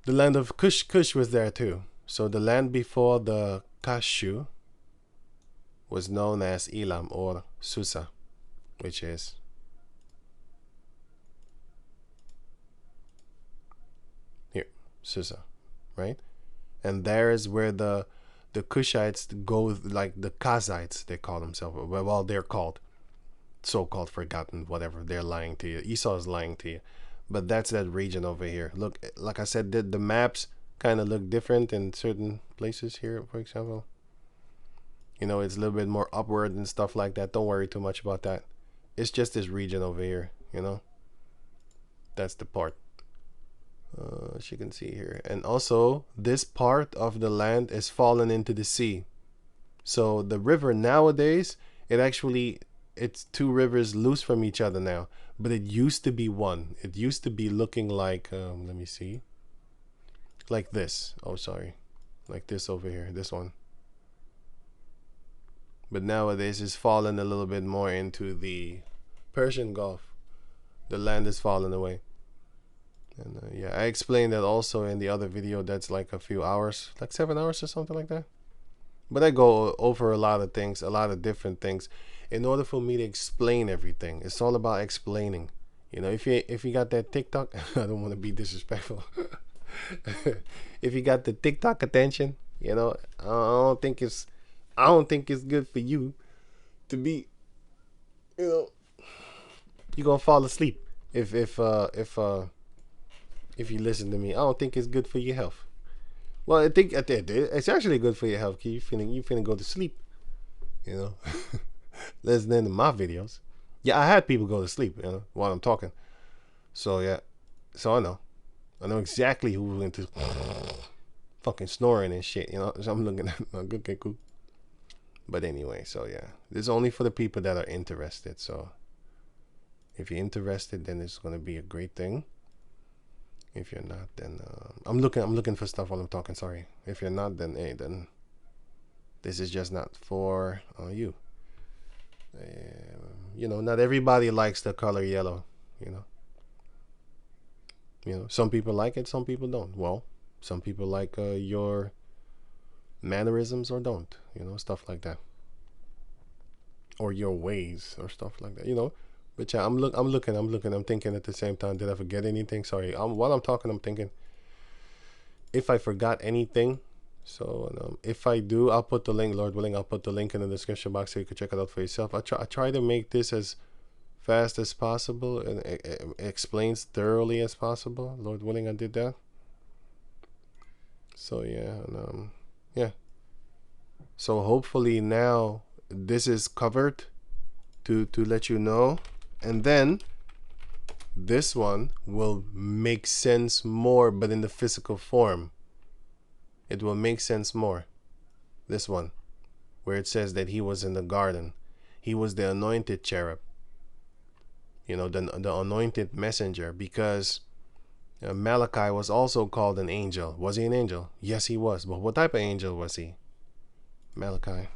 land of Cush. Cush was there too. So the land before the Kashu was known as Elam or Susa, which is here, Susa, right? And there is where the Cushites go, like the Kazites, they call themselves. Well, they're called. So-called forgotten, whatever. They're lying to you. Esau is lying to you. But that's that region over here. Look, like I said, the maps kind of look different in certain places here, for example. You know, it's a little bit more upward and stuff like that. Don't worry too much about that. It's just this region over here, you know. That's the part. As you can see here. And also, this part of the land is fallen into the sea. So the river nowadays, it's two rivers loose from each other now. But it used to be one. It used to be looking like, let me see. Like this. Oh, sorry. Like this over here. This one. But nowadays it's fallen a little bit more into the Persian Gulf. The land is fallen away. And yeah, I explained that also in the other video. That's like a few hours, like 7 hours or something like that. But I go over a lot of things, a lot of different things, in order for me to explain everything. It's all about explaining. You know, if you got that TikTok, I don't want to be disrespectful. If you got the TikTok attention, you know, I don't think it's good for you to be, you know, you're gonna fall asleep if you listen to me. I don't think it's good for your health. Well, I think it's actually good for your health. You finna go to sleep, you know, listening to my videos. Yeah, I had people go to sleep, you know, while I'm talking. So yeah, so I know exactly who went to fucking snoring and shit, you know. So I'm looking at okay, cool. But anyway, so yeah, this is only for the people that are interested. So if you're interested, then it's gonna be a great thing. If you're not, then I'm looking for stuff while I'm talking. Sorry. If you're not, then hey, then this is just not for you. You know, not everybody likes the color yellow. You know, some people like it, some people don't. Well, some people like your mannerisms or don't. You know, stuff like that, or your ways or stuff like that. You know. But yeah, I'm looking. I'm thinking at the same time. Did I forget anything? Sorry. While I'm talking, I'm thinking. If I forgot anything, so if I do, I'll put the link. Lord willing, I'll put the link in the description box so you can check it out for yourself. I try to make this as fast as possible and explains thoroughly as possible. Lord willing, I did that. So yeah, and yeah. So hopefully now this is covered to let you know. And then this one will make sense more, but in the physical form. It will make sense more. This one, where it says that he was in the garden. He was the anointed cherub. You know, the anointed messenger, because Malachi was also called an angel. Was he an angel? Yes, he was. But what type of angel was he? Malachi.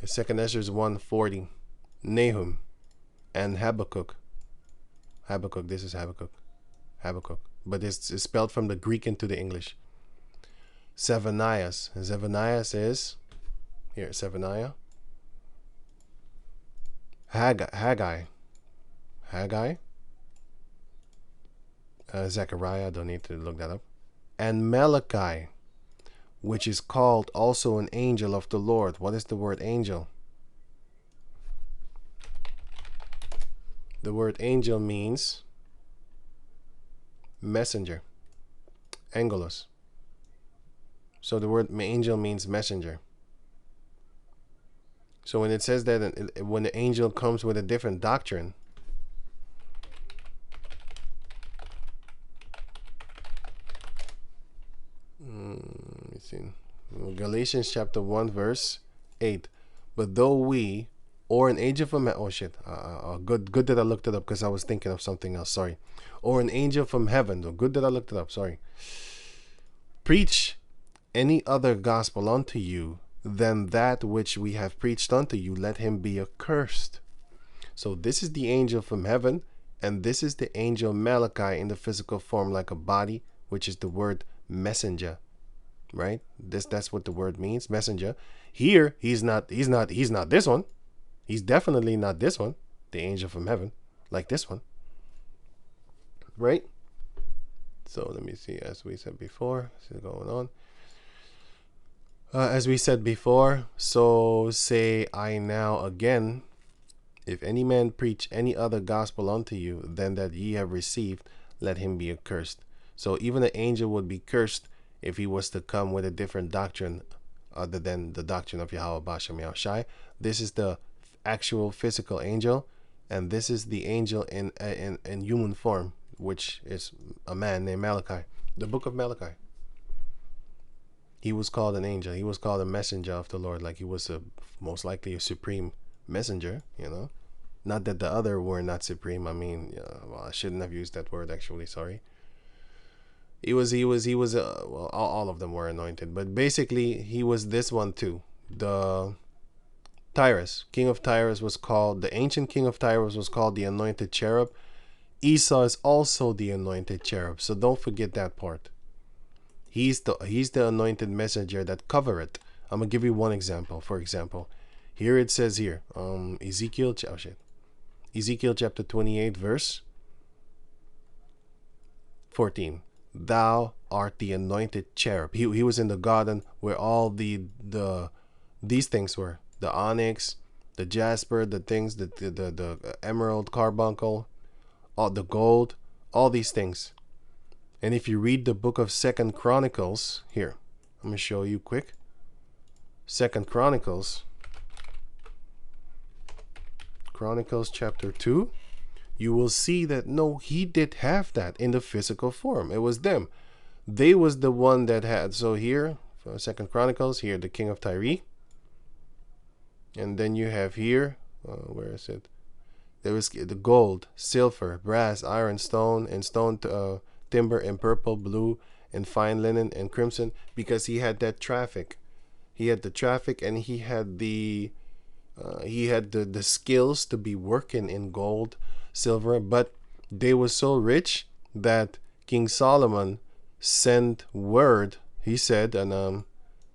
Second Ezra 1:40, Nahum, and Habakkuk. Habakkuk, this is Habakkuk. Habakkuk. But it's spelled from the Greek into the English. Zephaniah. Zephaniah is, here, Zephaniah. Haggai. Zechariah, don't need to look that up. And Malachi, which is called also an angel of the Lord. What is the word angel? The word angel means messenger. Angelos. So the word angel means messenger. So when it says that when the angel comes with a different doctrine, let me see. Galatians chapter 1 verse 8. But though we, or an angel from oh shit, good that I looked it up, because I was thinking of something else. Sorry. Or an angel from heaven. Good that I looked it up. Sorry. Preach any other gospel unto you than that which we have preached unto you, let him be accursed. So this is the angel from heaven, and this is the angel Malachi in the physical form, like a body, which is the word messenger. Right? That's what the word means, messenger. Here, he's not this one. He's definitely not this one, the angel from heaven, like this one. Right? So let me see, as we said before, this is going on. As we said before, so say I now again, if any man preach any other gospel unto you than that ye have received, let him be accursed. So even an angel would be cursed if he was to come with a different doctrine other than the doctrine of Yahweh Bashem Yahushai. This is the actual physical angel, and this is the angel in human form, which is a man named Malachi. The book of Malachi. He was called an angel. He was called a messenger of the Lord, like he was most likely a supreme messenger, you know. Not that the other were not supreme. I mean, well, I shouldn't have used that word, actually. Sorry. Well, all of them were anointed, but basically he was this one too. The Tyrus, king of Tyrus, was called, the ancient king of Tyrus was called the anointed cherub. Esau is also the anointed cherub, so don't forget that part. He's the anointed messenger that covereth. I'm gonna give you one example. For example, here it says here, Ezekiel chapter 28, verse 14. Thou art the anointed cherub. He was in the garden where all these things were: the onyx, the jasper, the things, the emerald, carbuncle, all the gold, all these things. And if you read the book of 2 Chronicles, here, I'm going to show you quick. 2 Chronicles chapter 2, you will see that no, he did have that in the physical form. It was them. They was the one that had. So here, 2 Chronicles, here, the king of Tyre. And then you have here, where is it? There was the gold, silver, brass, iron, stone, and stone timber, and purple, blue, and fine linen, and crimson, because he had that traffic. He had the traffic, and he had the skills to be working in gold, silver. But they were so rich that King Solomon sent word. He said, and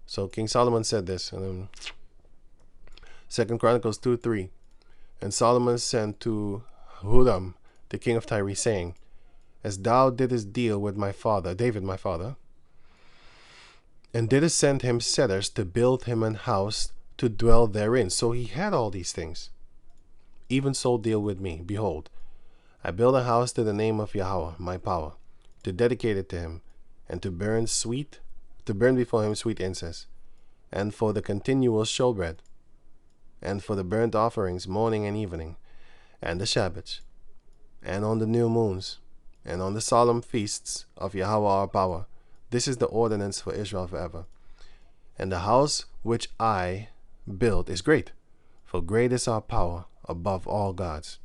so King Solomon said this, and 2 Chronicles 2:3. And Solomon sent to Huram, the king of Tyre, saying, as thou didst deal with my father, David my father, and didst send him setters to build him an house to dwell therein. So he had all these things. Even so deal with me. Behold, I build a house to the name of Yahweh, my power, to dedicate it to him, and to burn before him sweet incense, and for the continual showbread, and for the burnt offerings morning and evening, and the Shabbats, and on the new moons, and on the solemn feasts of Yahweh our power. This is the ordinance for Israel forever. And the house which I build is great, for great is our power above all gods.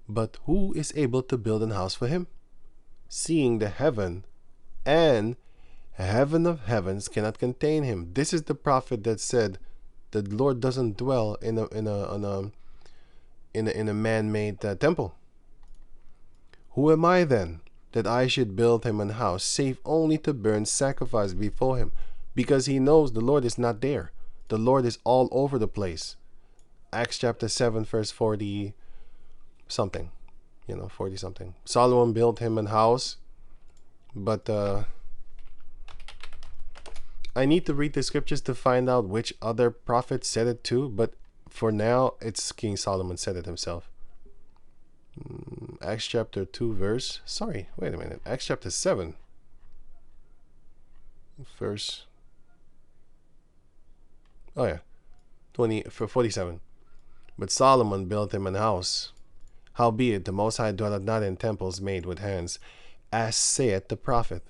But who is able to build an house for him? Seeing the heaven and heaven of heavens cannot contain him. This is the prophet that said the Lord doesn't dwell in a man-made temple. Who am I then, that I should build him an house, save only to burn sacrifice before him? Because he knows the Lord is not there. The Lord is all over the place. Acts chapter 7, verse 40 something. 40 something. Solomon built him an house, but I need to read the scriptures to find out which other prophet said it too, but for now, it's King Solomon said it himself. Acts chapter 2 verse, Acts chapter 7 verse, 47. But Solomon built him an house. Howbeit the Most High dwelleth not in temples made with hands, as saith the prophet.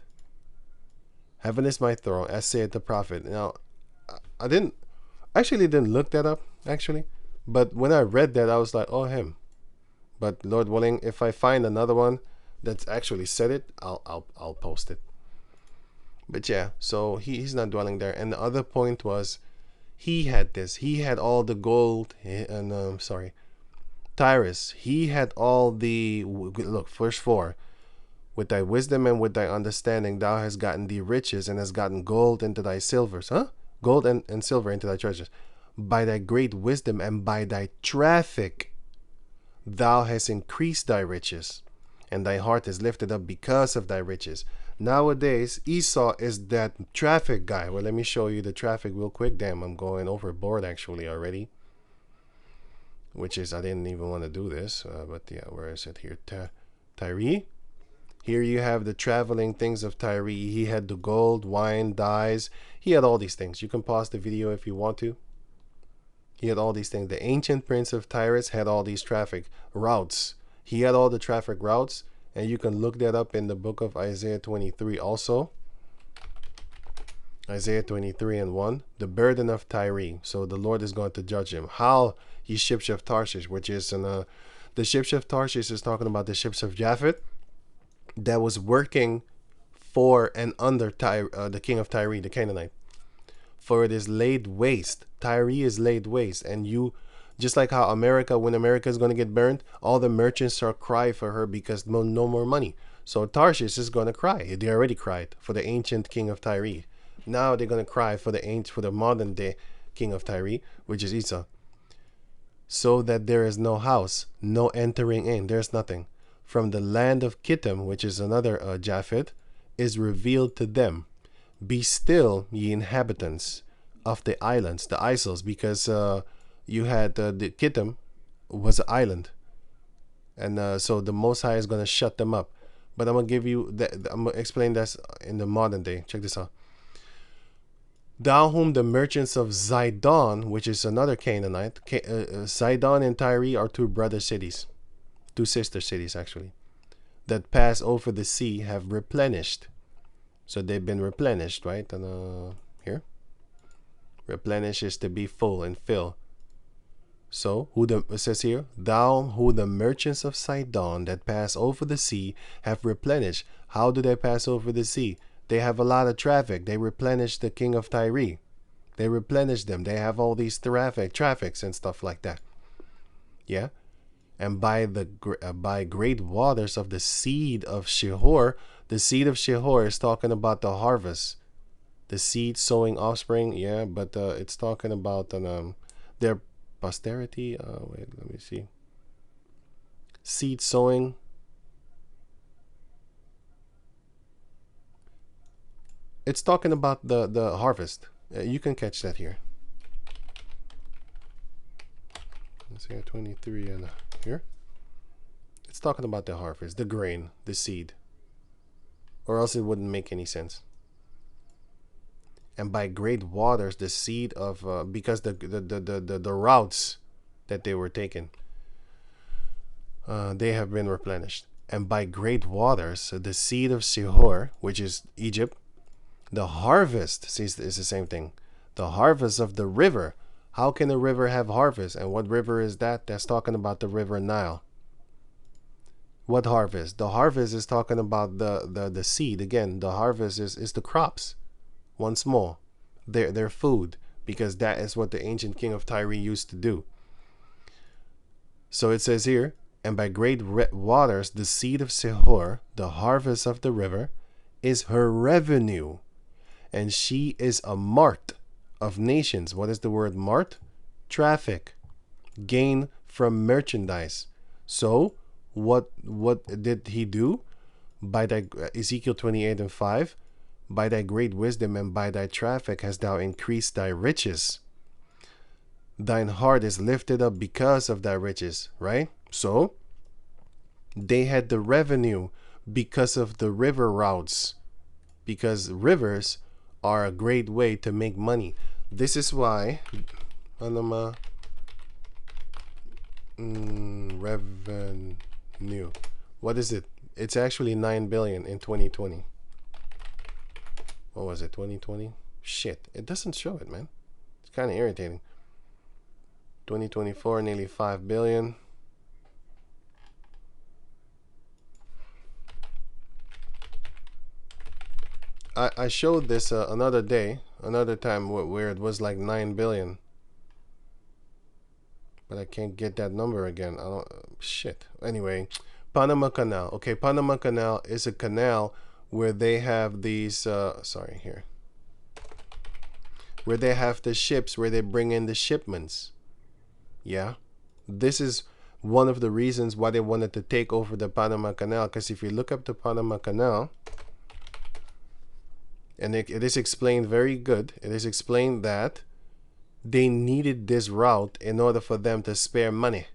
Heaven is my throne, as saith the prophet. Now, I didn't look that up, actually. But when I read that, I was like, oh, him. But Lord willing, if I find another one that's actually said it, I'll post it. But yeah, so he's not dwelling there. And the other point was, he had this. He had all the gold, and Tyrus. He had all the, look, verse 4. With thy wisdom and with thy understanding, thou hast gotten thee riches, and hast gotten gold into thy silvers. Gold and silver into thy treasures. By thy great wisdom and by thy traffic, thou hast increased thy riches, and thy heart is lifted up because of thy riches. Nowadays, Esau is that traffic guy. Well, let me show you the traffic real quick. Damn, I'm going overboard actually already. Which is, I didn't even want to do this. But yeah, where is it here? Tyre. Here you have the traveling things of Tyre. He had the gold, wine, dyes. He had all these things. You can pause the video if you want to. He had all these things. The ancient prince of Tyrus had all these traffic routes. He had all the traffic routes, and you can look that up in the book of Isaiah 23 also. Isaiah 23 and 1. The burden of Tyre. So the Lord is going to judge him. How he ships of Tarshish, which is the ships of Tarshish is talking about the ships of Japhet that was working for and under the king of Tyre, the Canaanite. For it is laid waste. Tyre is laid waste. And you, just like how America, when America is going to get burned, all the merchants are cry for her because no more money. So Tarshish is going to cry. They already cried for the ancient king of Tyre. Now they're going to cry for the modern day king of Tyre, which is Esau. So that there is no house, no entering in. There's nothing. From the land of Kittim, which is another Japhet, is revealed to them. Be still, ye inhabitants of the islands, the isles, because you had the Kittim was an island, and so the Most High is going to shut them up. But I'm going to give you I'm going to explain this in the modern day. Check this out. Thou whom the merchants of Zidon, which is another Canaanite, Zidon and Tyre are two brother cities, two sister cities actually, that pass over the sea have replenished. So they've been replenished, right? And here, replenish is to be full and fill. So it says here, thou who the merchants of Sidon that pass over the sea have replenished. How do they pass over the sea? They have a lot of traffic. They replenish the king of Tyre. They replenish them. They have all these traffics and stuff like that. Yeah. And by great waters of the seed of Shihor, the seed of Shihor is talking about the harvest. The seed sowing offspring, yeah, but it's talking about their posterity. Wait, let me see. Seed sowing. It's talking about the harvest. You can catch that here. Let's see, 23 and here. It's talking about the harvest, the grain, the seed. Or else it wouldn't make any sense. And by great waters, the seed of because the routes that they were taken, they have been replenished. And by great waters, the seed of Shihor, which is Egypt, the harvest, see, is the same thing. The harvest of the river. How can a river have harvest? And what river is that? That's talking about the river Nile. What harvest? The harvest is talking about the seed. Again, the harvest is the crops. Once more, their food, because that is what the ancient king of Tyre used to do. So it says here, and by great waters, the seed of Shihor, the harvest of the river, is her revenue, and she is a mart of nations. What is the word mart? Traffic, gain from merchandise. So what did he do? By that Ezekiel 28 and 5, by thy great wisdom and by thy traffic hast thou increased thy riches. Thine heart is lifted up because of thy riches, right? So they had the revenue because of the river routes, because rivers are a great way to make money. This is why revenue, what is it? It's actually 9 billion in 2020. What was it, 2020? Shit, it doesn't show it, man. It's kind of irritating. 2024, nearly 5 billion. I showed this another time where it was like 9 billion. But I can't get that number again. I don't, shit. Anyway, Panama Canal. Okay, Panama Canal is a canal where they have these, where they have the ships, where they bring in the shipments. Yeah. This is one of the reasons why they wanted to take over the Panama Canal. Because if you look up the Panama Canal, and it is explained very good. It is explained that they needed this route in order for them to spare money.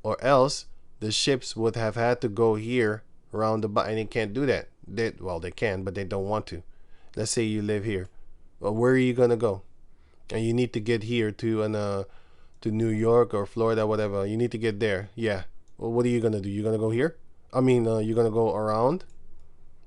Or else the ships would have had to go here around the and they can't do that. They can, but they don't want to. Let's say you live here. Well, where are you going to go? and you need to get here to New York or Florida, whatever. You need to get there. Yeah. Well, what are you gonna do? You're gonna go here? I mean, you're gonna go around.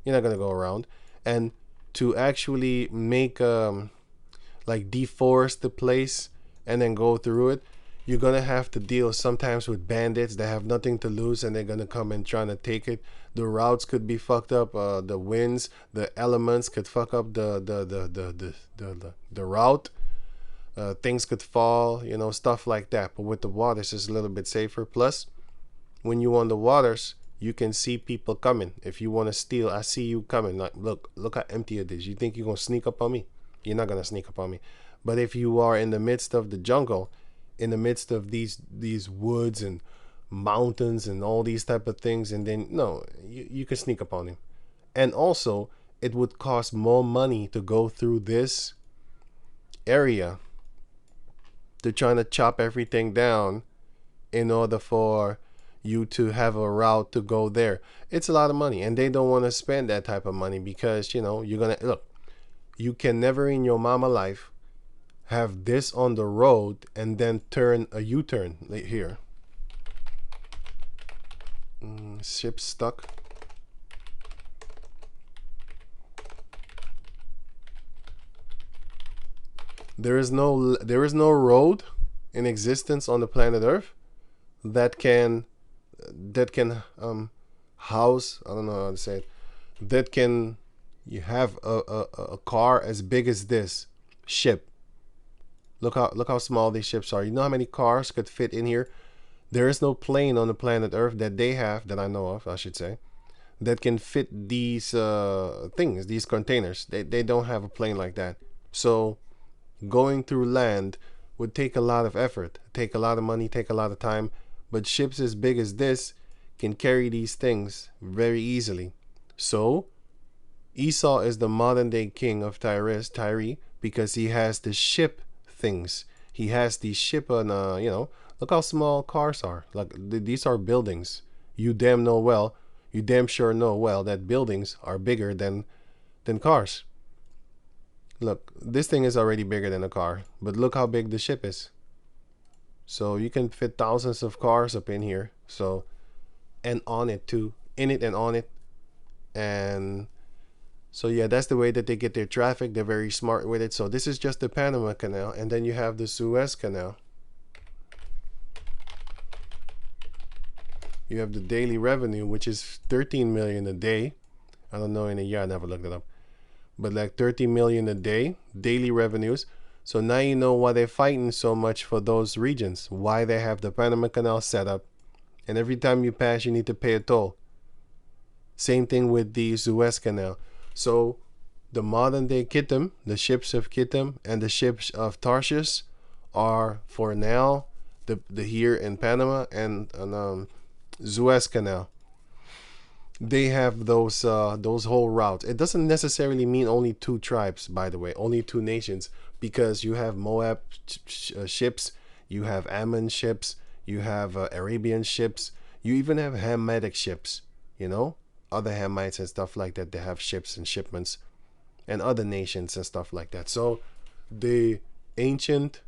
You're not gonna go around. And to actually make like deforest the place and then go through it, you're gonna have to deal sometimes with bandits that have nothing to lose and they're gonna come and trying to take it. The routes could be fucked up. The winds, the elements could fuck up the route. Things could fall, you know, stuff like that. But with the waters, it's a little bit safer. Plus, when you're on the waters, you can see people coming. If you want to steal, I see you coming. Like, look how empty it is. You think you're gonna sneak up on me? You're not gonna sneak up on me. But if you are in the midst of the jungle, in the midst of these woods and mountains and all these type of things, and then no, you can sneak up on him. And also, it would cost more money to go through this area to trying to chop everything down in order for you to have a route to go there. It's a lot of money, and they don't want to spend that type of money because, you know, you're gonna look, you can never in your mama life have this on the road and then turn a U-turn here. Ship stuck. There is no road in existence on the planet Earth that can house, I don't know how to say it, that can you have a car as big as this ship. Look how small these ships are. You know how many cars could fit in here? There is no plane on the planet Earth that they have, that I know of, I should say, that can fit these things, these containers. They don't have a plane like that. So going through land would take a lot of effort, take a lot of money, take a lot of time. But ships as big as this can carry these things very easily. So Esau is the modern day king of Tyre, because he has the ship things. He has these ship on, you know, look how small cars are. Like these are buildings. You damn sure know well that buildings are bigger than cars. Look, this thing is already bigger than a car, but look how big the ship is. So you can fit thousands of cars up in here. So, and on it too, in it and on it. And so yeah, that's the way that they get their traffic. They're very smart with it. So this is just the Panama Canal, and then you have the Suez Canal. You have the daily revenue, which is 13 million a day. I don't know in a year, I never looked it up. But like 30 million a day, daily revenues. So now you know why they're fighting so much for those regions, why they have the Panama Canal set up. And every time you pass, you need to pay a toll. Same thing with the Suez Canal. So the modern day Kittim, the ships of Kittim and the ships of Tarshish are for now the here in Panama and Suez Canal. They have those whole routes. It doesn't necessarily mean only two tribes, by the way, only two nations, because you have Moab ships, you have Ammon ships, you have Arabian ships, you even have Hamitic ships, you know, other Hamites and stuff like that. They have ships and shipments, and other nations and stuff like that. So the ancient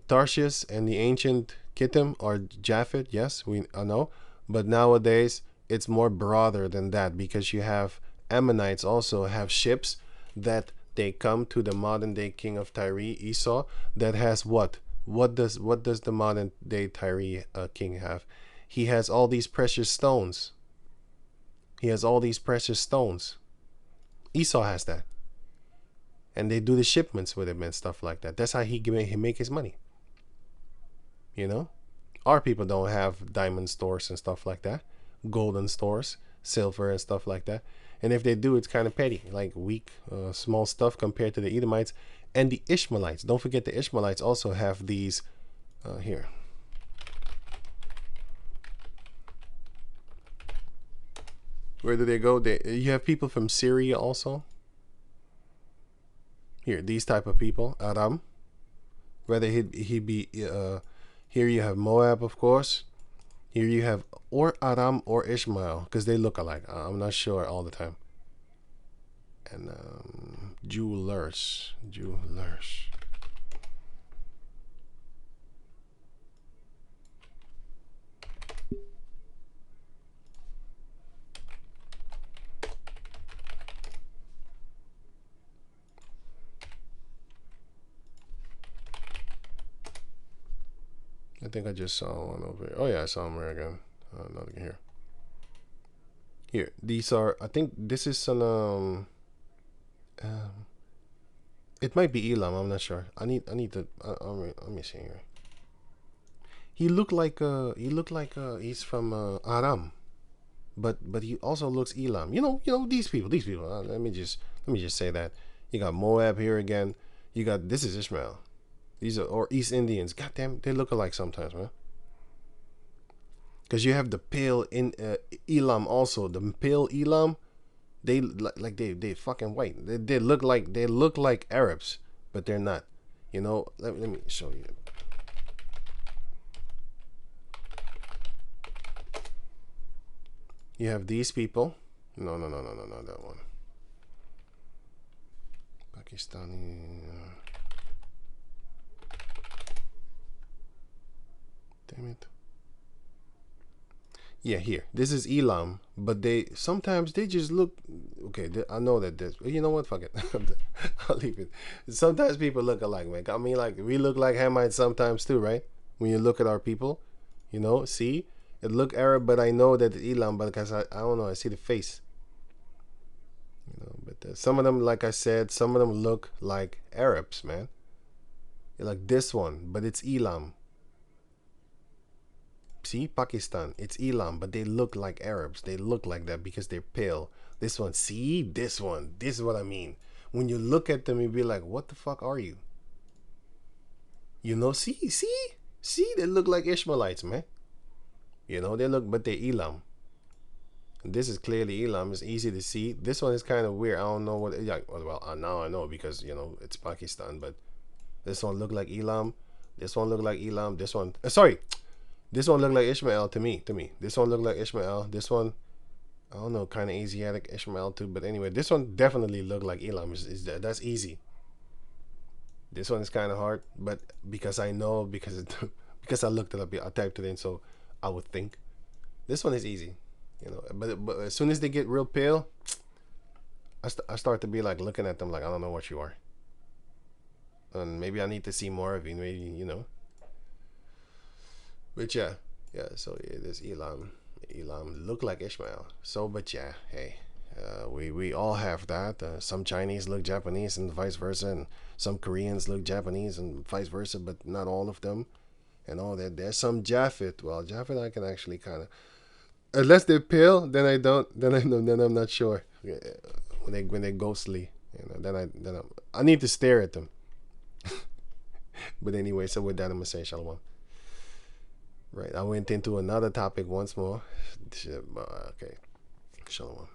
Tarshish and the ancient Kittim or Japhet, yes, I know. But nowadays, it's more broader than that, because you have Ammonites also have ships that they come to the modern day king of Tyre, Esau, that has what? What does the modern day Tyre king have? He has all these precious stones. He has all these precious stones. Esau has that. And they do the shipments with him and stuff like that. That's how he make his money. You know? Our people don't have diamond stores and stuff like that. Golden stores, silver and stuff like that. And if they do, it's kind of petty. Like weak, small stuff compared to the Edomites and the Ishmaelites. Don't forget the Ishmaelites also have these here. Where do they go? You have people from Syria also. Here, these type of people, Aram. Whether he be here, you have Moab, of course. Here you have or Aram or Ishmael, because they look alike. I'm not sure all the time. And jewelers. I think I just saw one over here. Oh yeah, I saw him here again. Nothing here. Here, these are. I think this is an it might be Elam. I'm not sure. I need to. Let me see here. He looked like he's from Aram, but he also looks Elam. You know these people. Let me just say that. You got Moab here again. You got, this is Ishmael. These are, or East Indians. Goddamn, they look alike sometimes, man. Because you have the pale in Elam also. The pale Elam, they like they fucking white. They look like Arabs, but they're not. You know, let me show you. You have these people. No, that one. Pakistani. Damn it. Yeah, here. This is Elam, but sometimes they just look okay. I know that this. You know what? Fuck it. I'll leave it. Sometimes people look alike, man. I mean, like, we look like Hamites sometimes too, right? When you look at our people, you know, see, it look Arab, but I know that it's Elam, but because I don't know, I see the face. You know, but some of them, like I said, some of them look like Arabs, man. Like this one, but it's Elam. See, Pakistan, it's Elam, but they look like Arabs. They look like that because they're pale. This one, see, this one, this is what I mean. When you look at them, you be like, what the fuck are you? You know, see, they look like Ishmaelites, man. You know, they look, but they're Elam. And this is clearly Elam. It's easy to see. This one is kind of weird. I don't know what, like, well, now I know because, you know, it's Pakistan, but this one look like Elam. This one look like Elam. This one, sorry. This one looked like Ishmael to me. This one looked like Ishmael. This one, I don't know, kind of Asiatic Ishmael too. But anyway, this one definitely looked like Elam. That's easy. This one is kind of hard, but because I know, because I looked it up, I typed it in, so I would think. This one is easy, you know. But as soon as they get real pale, I start to be like looking at them like, I don't know what you are. And maybe I need to see more of you. Maybe, you know. But yeah, so yeah, this Elam look like Ishmael. So, but yeah, hey, we all have that. Some Chinese look Japanese and vice versa, and some Koreans look Japanese and vice versa, but not all of them. And all that. There's some japhet. Well, japhet I can actually kind of, unless they're pale, then I don't. Then I'm not sure. When they're ghostly, you know, then I need to stare at them. But anyway, so with that, I'm gonna say shalom. Right, I went into another topic once more. Okay, shalom.